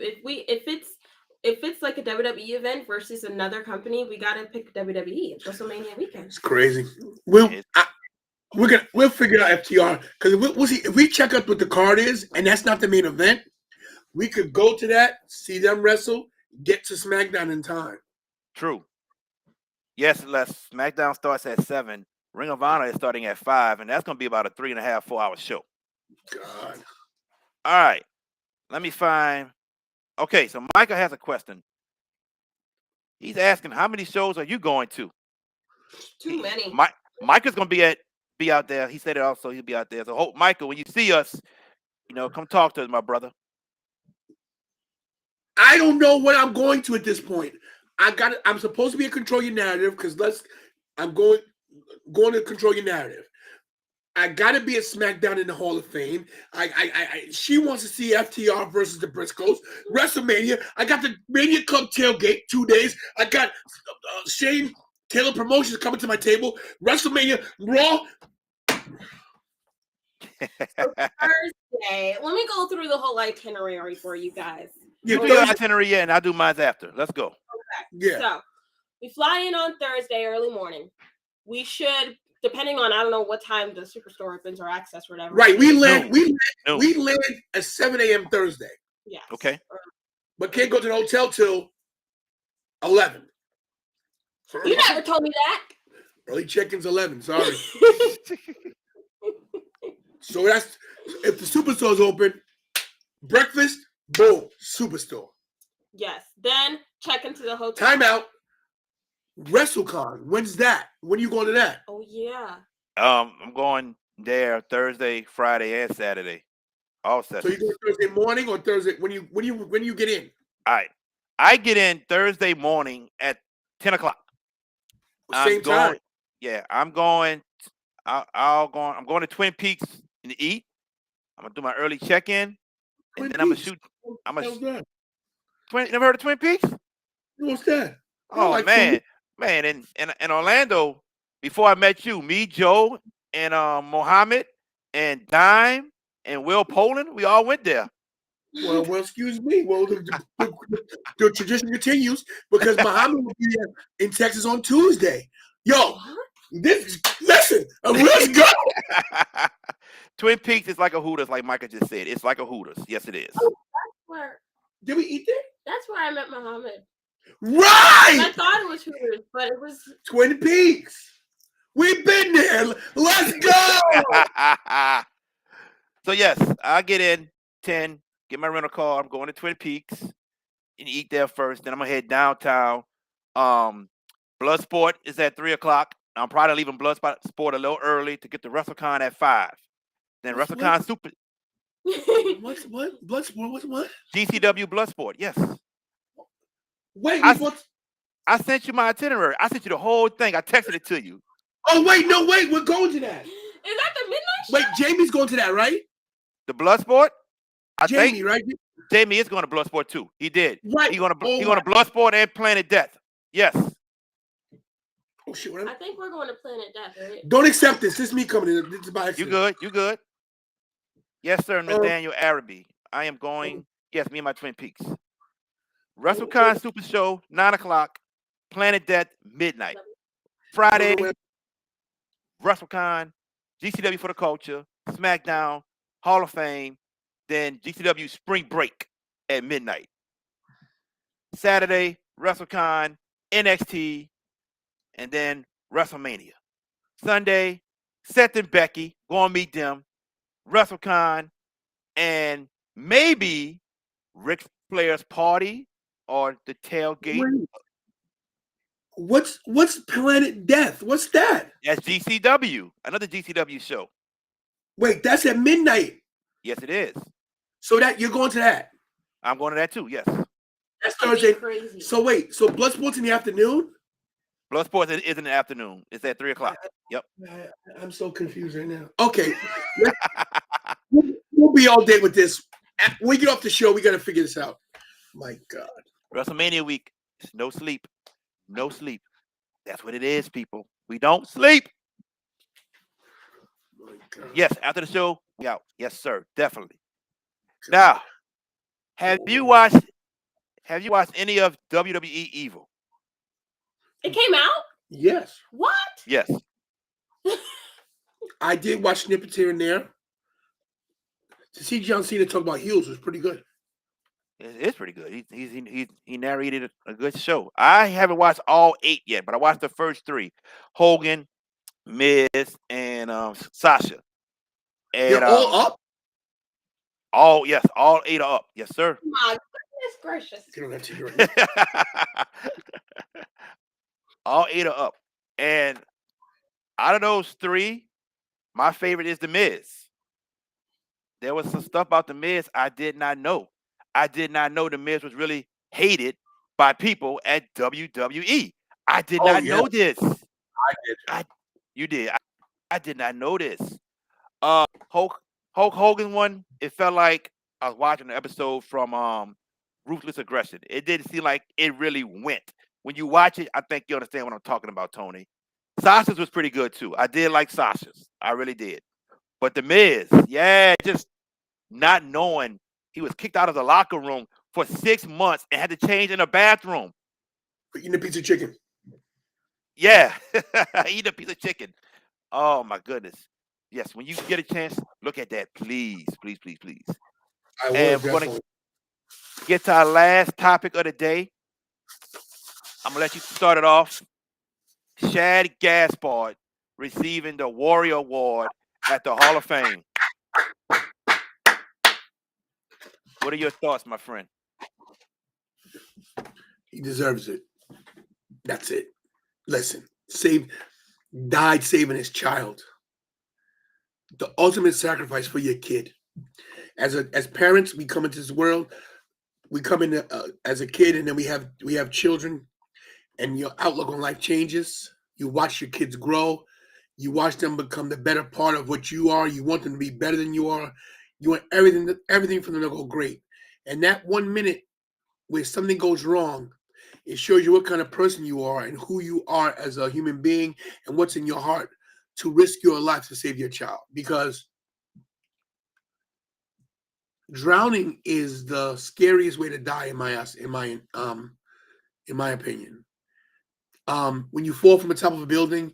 it's like a WWE event versus another company, we gotta pick WWE. It's WrestleMania weekend. It's crazy. We'll figure out FTR because we'll see if we check out what the card is, and that's not the main event. We could go to that, see them wrestle, get to SmackDown in time. True. Yes, unless SmackDown starts at 7. Ring of Honor is starting at 5, and that's going to be about a 3.5, 4-hour show. God. All right. Let me find. Okay, so Michael has a question. He's asking, how many shows are you going to? Too many. Michael's going to be out there. He said it also. He'll be out there. So, Michael, when you see us, come talk to us, my brother. I don't know what I'm going to at this point. I'm supposed to be in Control Your Narrative because I'm going to Control Your Narrative. I gotta be at SmackDown in the Hall of Fame. She wants to see FTR versus the Briscoes. WrestleMania. I got the Mania Club tailgate 2 days. I got Shane Taylor Promotions coming to my table. WrestleMania Raw. Thursday. Let me go through the whole itinerary for you guys. You do your itinerary, and I'll do mine after. Let's go. Okay. Yeah. So we fly in on Thursday early morning. We should, depending on I don't know what time the superstore opens or access or whatever. Right. We land at 7 a.m. Thursday. Yes. Okay. But can't go to the hotel till 11. You never told me that. Early check-in's 11. Sorry. So that's if the superstore's open. Breakfast, boom, superstore. Yes. Then check into the hotel. Timeout. WrestleCon. When's that? When are you going to that? Oh yeah. I'm going there Thursday, Friday, and Saturday. All sessions. So you go Thursday morning or Thursday when you get in? All right. I get in Thursday morning at 10 o'clock. Same time. Yeah, I'm going. I'm going to Twin Peaks and eat. I'm gonna do my early check-in, and then I'm gonna shoot. Never heard of Twin Peaks? What's that? Oh man, in Orlando, before I met you, me, Joe, and Mohammed, and Dime, and Will Poland, we all went there. Well, excuse me. Well, the tradition continues because Muhammad will be in Texas on Tuesday. Yo, listen, let's go. Twin Peaks is like a Hooters, like Micah just said. It's like a Hooters. Yes, it is. Oh, that's where. Did we eat there? That's where I met Muhammad. Right. I thought it was Hooters, but it was Twin Peaks. We've been there. Let's go. So yes, I get in 10. Get my rental car. I'm going to Twin Peaks and eat there first. Then I'm gonna head downtown. Bloodsport is at 3 o'clock. I'm probably leaving Bloodsport a little early to get to WrestleCon at 5. Then WrestleCon Super. What's what? Bloodsport? What's what? GCW Bloodsport. Yes. Wait, I sent you my itinerary. I sent you the whole thing. I texted it to you. Oh wait, no wait, we're going to that. Is that the midnight show? Wait, Jamie's going to that, right? The Bloodsport. Jamie, right? Jamie is going to Bloodsport too. He did. Right. He's going to Bloodsport and Planet Death. Yes. Oh shit! I think we're going to Planet Death, right? Don't accept this. This is me coming in. This is by accident. You good? Yes, sir, Nathaniel Araby. I am going. Yes, me and my Twin Peaks. WrestleCon Super Show, 9 o'clock. Planet Death, midnight. Friday, WrestleCon, GCW for the Culture, SmackDown, Hall of Fame, then GCW Spring Break at midnight. Saturday, WrestleCon, NXT, and then WrestleMania. Sunday, Seth and Becky, go and meet them. WrestleCon, and maybe Ric Flair's party or the tailgate. Wait. What's Planet Death? What's that? That's GCW, another GCW show. Wait, that's at midnight. Yes, it is. So that you're going to that? I'm going to that too. Yes. That's Thursday. Crazy. So wait, so Bloodsport's in the afternoon? Bloodsport is in the afternoon. It's at 3 o'clock. Yep. I'm so confused right now. Okay. We'll be all day with this. When we get off the show, we got to figure this out. My God. WrestleMania week. No sleep. No sleep. That's what it is, people. We don't sleep. My God. Yes, after the show, we out. Yes, sir. Definitely. Now, have you watched Have you watched any of WWE Evil? It came out? Yes. What? Yes. I did watch snippets here and there. To see John Cena talk about heels was pretty good. It's pretty good. He narrated a good show. I haven't watched all 8 yet, but I watched the first 3: Hogan, Miz, and Sasha. And They're all up? all 8 are up. Yes, sir. My goodness gracious. You don't have to right now. All 8 are up. And out of those 3, my favorite is the Miz. There was some stuff about the Miz I did not know. I did not know the Miz was really hated by people at WWE. I did Oh, not yeah. know this. I did. You did. I did not know this. Hulk Hogan one. It felt like I was watching an episode from Ruthless Aggression. It didn't seem like it really went. When you watch it, I think you understand what I'm talking about, Tony. Sasha's was pretty good too. I did like Sasha's. I really did. But the Miz, yeah, just not knowing he was kicked out of the locker room for 6 months and had to change in the bathroom. For eating a piece of chicken. Yeah, eat a piece of chicken. Oh my goodness. Yes, when you get a chance, look at that, please, please, please, please. I will And we're gonna definitely. get to our last topic of the day. I'm gonna let you start it off. Shad Gaspard receiving the Warrior Award at the Hall of Fame. What are your thoughts, my friend? He deserves it. That's it. Listen, died saving his child. The ultimate sacrifice for your kid. As parents, we come into this world. We come in as a kid, and then we have children, and your outlook on life changes. You watch your kids grow. You watch them become the better part of what you are. You want them to be better than you are. You want everything for them to go great. And that 1 minute where something goes wrong, it shows you what kind of person you are and who you are as a human being and what's in your heart to risk your life to save your child. Because drowning is the scariest way to die in my opinion. When you fall from the top of a building,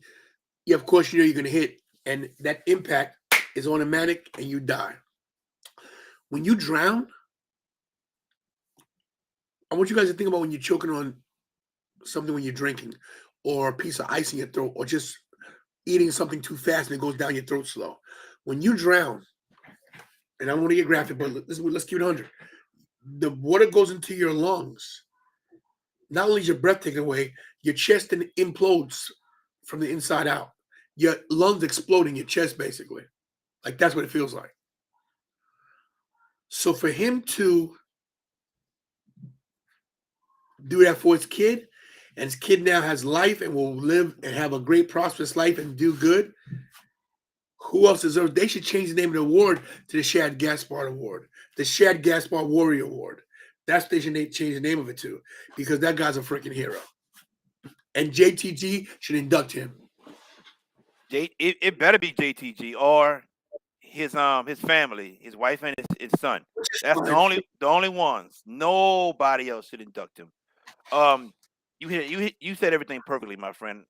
of course you're going to hit, and that impact is automatic, and you die. When you drown, I want you guys to think about when you're choking on something when you're drinking, or a piece of ice in your throat, or just eating something too fast and it goes down your throat slow. When you drown, and I don't want to get graphic, but let's keep it 100. The water goes into your lungs. Not only is your breath taken away, your chest then implodes from the inside out. Your lungs explode in your chest, basically. Like, that's what it feels like. So for him to do that for his kid, and his kid now has life and will live and have a great prosperous life and do good, who else deserves? They should change the name of the award to the Shad Gaspard Award, the Shad Gaspard Warrior Award. That's what they should change the name of it to, because that guy's a freaking hero. And JTG should induct him. It better be JTG or his family, his wife and his son. That's the only ones. Nobody else should induct him. You said everything perfectly, my friend.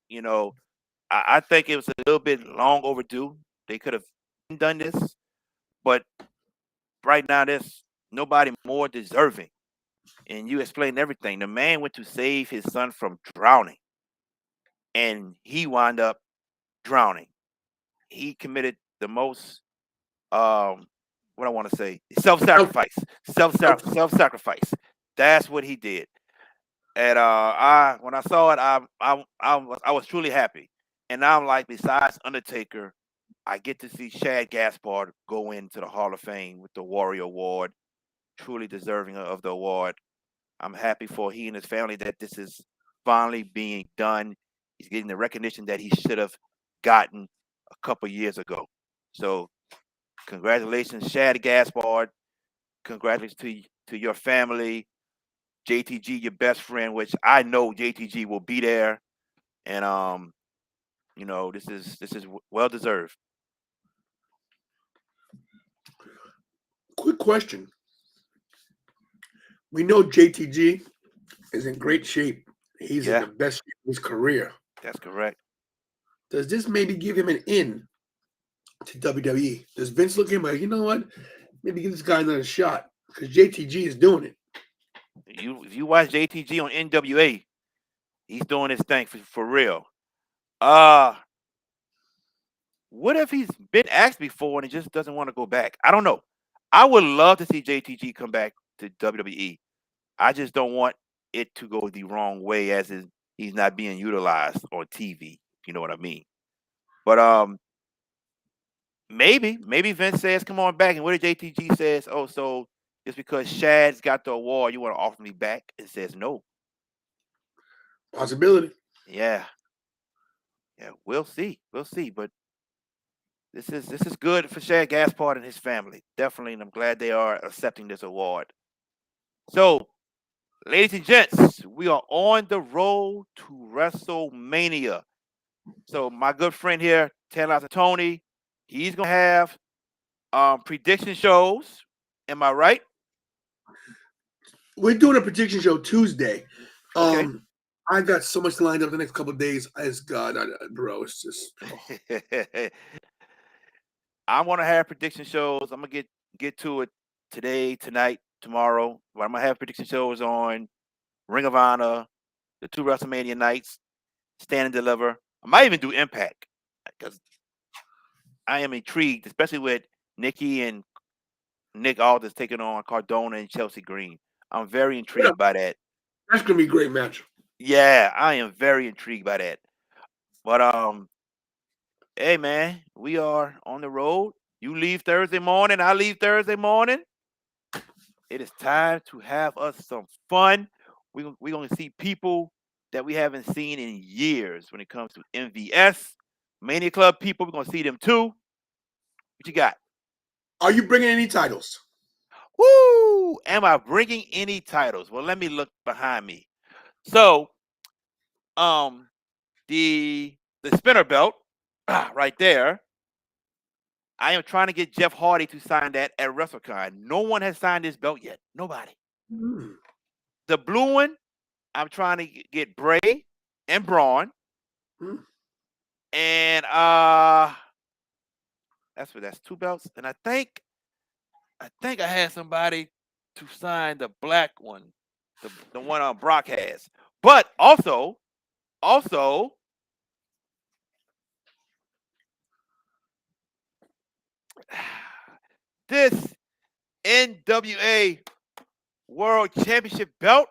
You know, I think it was a little bit long overdue. They could have done this, but right now there's nobody more deserving. And you explained everything. The man went to save his son from drowning, and he wound up drowning. He committed the most what I want to say, self-sacrifice. Self-sacrifice. That's what he did. And when I saw it, I was truly happy. And now I'm like, besides Undertaker, I get to see Shad Gaspard go into the Hall of Fame with the Warrior Award, truly deserving of the award. I'm happy for he and his family that this is finally being done. He's getting the recognition that he should have gotten a couple years ago. So congratulations, Shad Gaspard. Congratulations to your family. JTG, your best friend, which I know JTG will be there. And this is well deserved. Quick question. We know JTG is in great shape. He's in Yeah, the best shape of his career. that's correct. Does this maybe give him an in to WWE? Does Vince look at him like, you know what? Maybe give this guy another shot because JTG is doing it. If you watch JTG on NWA, he's doing his thing for real. What if he's been asked before and he just doesn't want to go back? I don't know. I would love to see JTG come back to WWE. I just don't want it to go the wrong way, as in he's not being utilized on TV. If you know what I mean. But maybe Vince says, "Come on back," and what if JTG says, "Oh, so just because Shad's got the award, you want to offer me back?" And says no. Possibility. Yeah, yeah, we'll see. We'll see. But this is good for Shad Gaspard and his family. Definitely, and I'm glad they are accepting this award. So, ladies and gents, we are on the road to WrestleMania. So, my good friend here, Tantalizing Tony, he's gonna have prediction shows. Am I right? We're doing a prediction show Tuesday. Okay. I got so much lined up the next couple of days. Bro, it's just. I want to have prediction shows. I'm gonna get to it today, tonight, tomorrow. But I'm gonna have prediction shows on Ring of Honor, the 2 WrestleMania nights, Stand and Deliver. I might even do Impact because I am intrigued, especially with Nikki and Nick Aldis taking on Cardona and Chelsea Green. I'm very intrigued by that. That's gonna be a great match. Yeah, I am very intrigued by that. But hey man, we are on the road. You leave Thursday morning, I leave Thursday morning. It is time to have us some fun. We're going to see people that we haven't seen in years when it comes to MVS. Mania Club people, we're going to see them too. What you got? Are you bringing any titles? Woo! Am I bringing any titles? Well, let me look behind me. So, the spinner belt right there. I am trying to get Jeff Hardy to sign that at WrestleCon. No one has signed this belt yet. Nobody. The blue one, I'm trying to get Bray and Braun. And that's 2 belts. And I think I had somebody to sign the black one, the one Brock has. But also this NWA World Championship belt,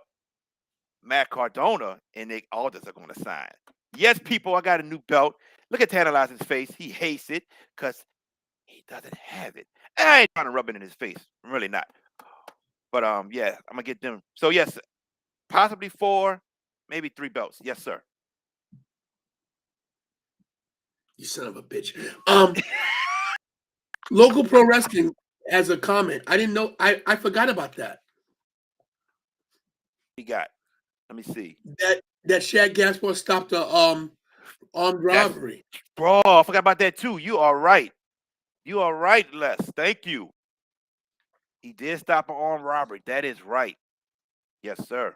Matt Cardona and Nick Aldis are going to sign. Yes, people, I got a new belt. Look at Tantalizing's face. He hates it because he doesn't have it. And I ain't trying to rub it in his face. I'm really not. But yeah, I'm gonna get them. So yes, possibly 4, maybe 3 belts. Yes, sir. You son of a bitch. Local Pro Wrestling has a comment. I didn't know. I forgot about that. He got. Let me see. That Shad Gaspard stopped the armed robbery. Bro, I forgot about that too. You are right. You are right, Les. Thank you. He did stop an armed robbery. That is right. Yes, sir.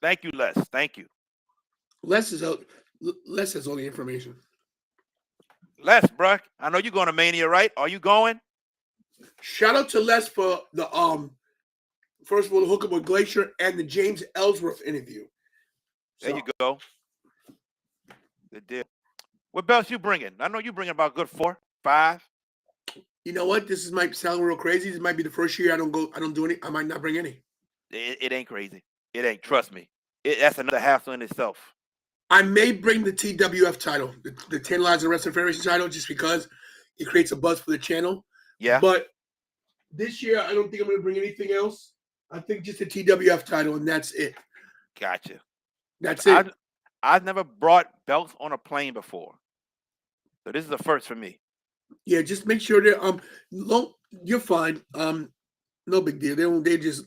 Thank you, Les. Thank you. Les has all the information. Les, bruh, I know you're going to Mania, right? Are you going? Shout out to Les for the first of all, the hookup with Glacier and the James Ellsworth interview. There you go. Good deal. What belts you bringing? I know you bringing about good 4, 5. You know what? This might sound real crazy. This might be the first year I don't do any. I might not bring any. It ain't crazy. It ain't. Trust me. That's another hassle in itself. I may bring the TWF title, the Tantalizing Wrestling Federation title, just because it creates a buzz for the channel. Yeah. But this year, I don't think I'm going to bring anything else. I think just the TWF title, and that's it. Gotcha. That's it. I've never brought belts on a plane before, so this is the first for me. Yeah, just make sure that you're fine. No big deal. They just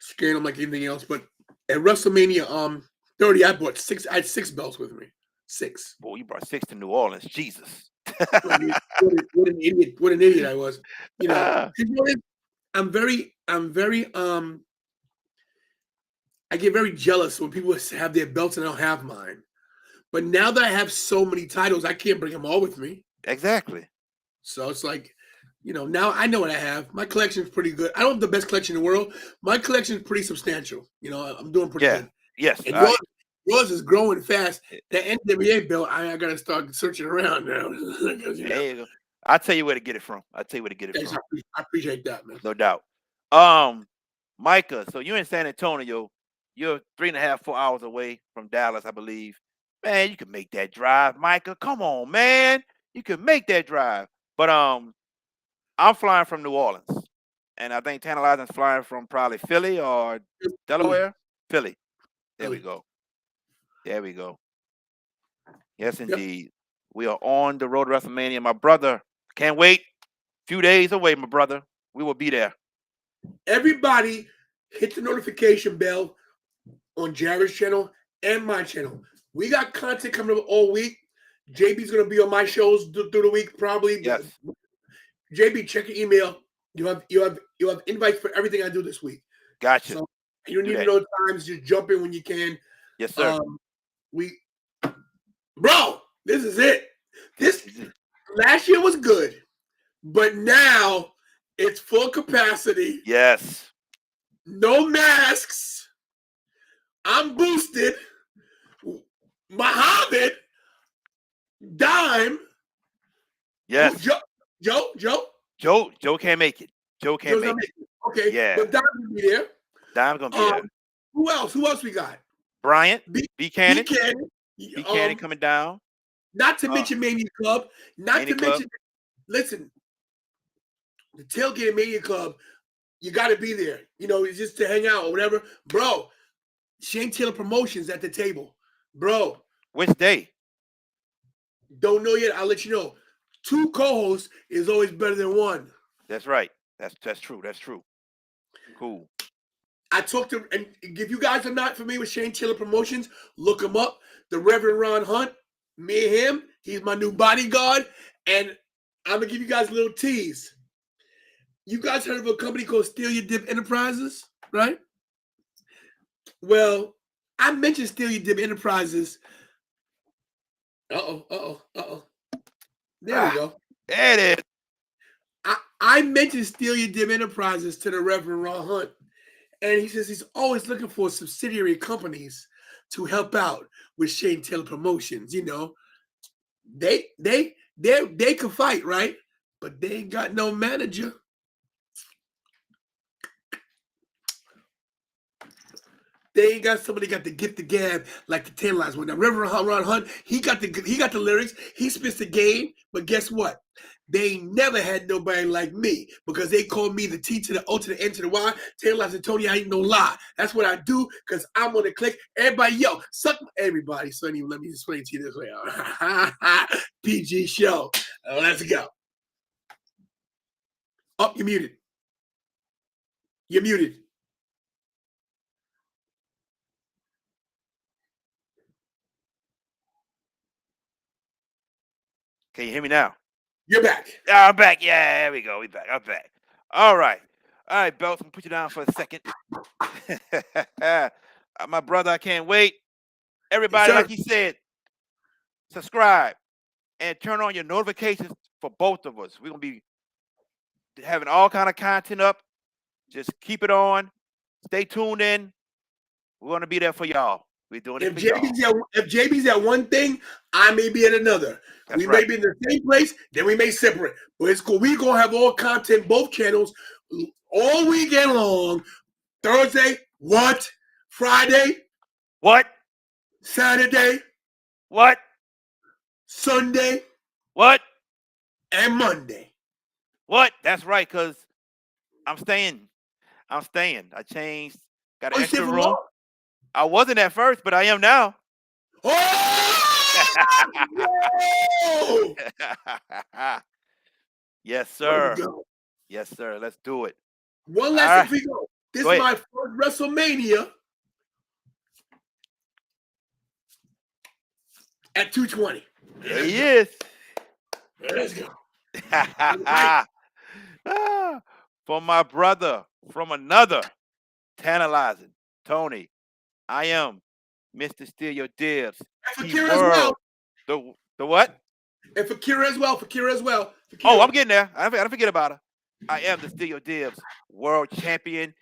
scan them like anything else. But at WrestleMania 30, I bought 6. I had 6 belts with me. 6. Boy, you brought 6 to New Orleans. Jesus. What an idiot! What an idiot I was. You know, I'm very I get very jealous when people have their belts and I don't have mine. But now that I have so many titles, I can't bring them all with me. Exactly. So it's like, now I know what I have. My collection is pretty good. I don't have the best collection in the world. My collection is pretty substantial. I'm doing pretty Yeah. good. Yes. And yours is growing fast. That NWA belt, I got to start searching around now. There you go. I'll tell you where to get it from. Thanks, I appreciate that, man. No doubt. Micah, so you're in San Antonio. You're 3.5, 4 hours away from Dallas, I believe. Man, you can make that drive, Micah. Come on, man. You can make that drive. But I'm flying from New Orleans. And I think Tantalizing's flying from probably Philly or Delaware. Philly. There we go. There we go. Yes, indeed. We are on the road to WrestleMania. My brother, can't wait. Few days away, my brother. We will be there. Everybody hit the notification bell on Jared's channel and my channel. We got content coming up all week. JB's going to be on my shows through the week, probably. Yes. JB, check your email. You have invites for everything I do this week. Gotcha. So you don't need to know times. Just jump in when you can. Yes, sir. Bro, this is it. This last year was good, but now it's full capacity. Yes. No masks. I'm boosted. Muhammad, Dime. Yes. Joe can't make it. Joe can't make it. Okay. Yeah. But Dime's gonna be there. Dime's gonna be there. Who else we got? Bryant. B. Cannon. B. Cannon coming down. Not to mention Mania Club. Mention. Listen, the Tailgate Mania Club. You got to be there. It's just to hang out or whatever, bro. Shane Taylor Promotions at the table, bro. Which day? Don't know yet. I'll let you know. 2 co-hosts is always better than 1. That's right. That's true. That's true. Cool. I talked to, and if you guys are not familiar with Shane Taylor Promotions, look him up. The Reverend Ron Hunt, me and him. He's my new bodyguard, and I'm gonna give you guys a little tease. You guys heard of a company called Steal Your Dip Enterprises, right? Well, I mentioned Steal Your Dip Enterprises. There we go. There it is. I mentioned Steal Your Dip Enterprises to the Reverend Ron Hunt, and he says he's always looking for subsidiary companies to help out with Shane Taylor Promotions. They can fight, right? But they ain't got no manager. They ain't got somebody got the gift of gab like the Tantalizing one. Now, Reverend Ron Hunt, he got the lyrics, he spits the game, but guess what? They ain't never had nobody like me because they call me the T to the O to the N to the Y. Tantalizing Tony, I ain't no lie. That's what I do because I'm on the click. Everybody, suck everybody. So anyway, let me explain to you this way. PG show. Let's go. Oh, you're muted. You're muted. Can you hear me now? You're back. Yeah, I'm back. Yeah, there we go. I'm back. All right, Belts. I'm gonna put you down for a second. My brother, I can't wait. Everybody, like he said, subscribe and turn on your notifications for both of us. We're gonna be having all kind of content up. Just keep it on. Stay tuned in. We're gonna be there for y'all. We're doing it for y'all. If JB's at one thing, I may be at another. We may be in the same place, then we may separate. But it's cool. We're going to have all content, both channels, all weekend long. Thursday, what? Friday, what? Saturday, what? Sunday, what? And Monday. What? That's right, because I'm staying. I changed. Got an extra room. I wasn't at first, but I am now. Oh! Yes, sir. Yes, sir. Let's do it. One last thing we go. This is my first WrestleMania at 220. There he is. Let's go. For my brother from another, Tantalizing Tony. I am Mr. Steal Your Dibs. And for The Kira as well. world. The what? And for Kira as well. For Kira as well. For Oh, Kira. I'm getting there. I don't forget about her. I am the Steal Your Dibs world champion.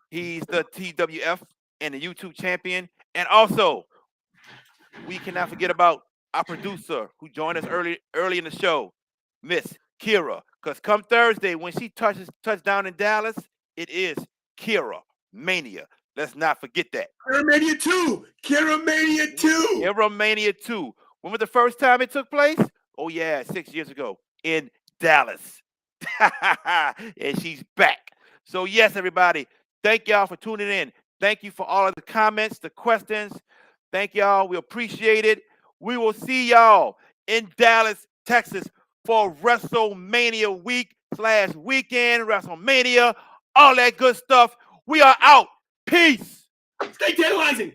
He's the TWF and the YouTube champion. And also, we cannot forget about our producer who joined us early in the show, Miss Kira. Because come Thursday, when she touches down in Dallas, it is Kira Mania. Let's not forget that. Kira Mania 2. Kira Mania 2. Kira Mania 2. When was the first time it took place? Oh, yeah, 6 years ago in Dallas. And she's back. So, yes, everybody, thank y'all for tuning in. Thank you for all of the comments, the questions. Thank y'all. We appreciate it. We will see y'all in Dallas, Texas for WrestleMania week/weekend, WrestleMania, all that good stuff. We are out. Peace. Stay tantalizing.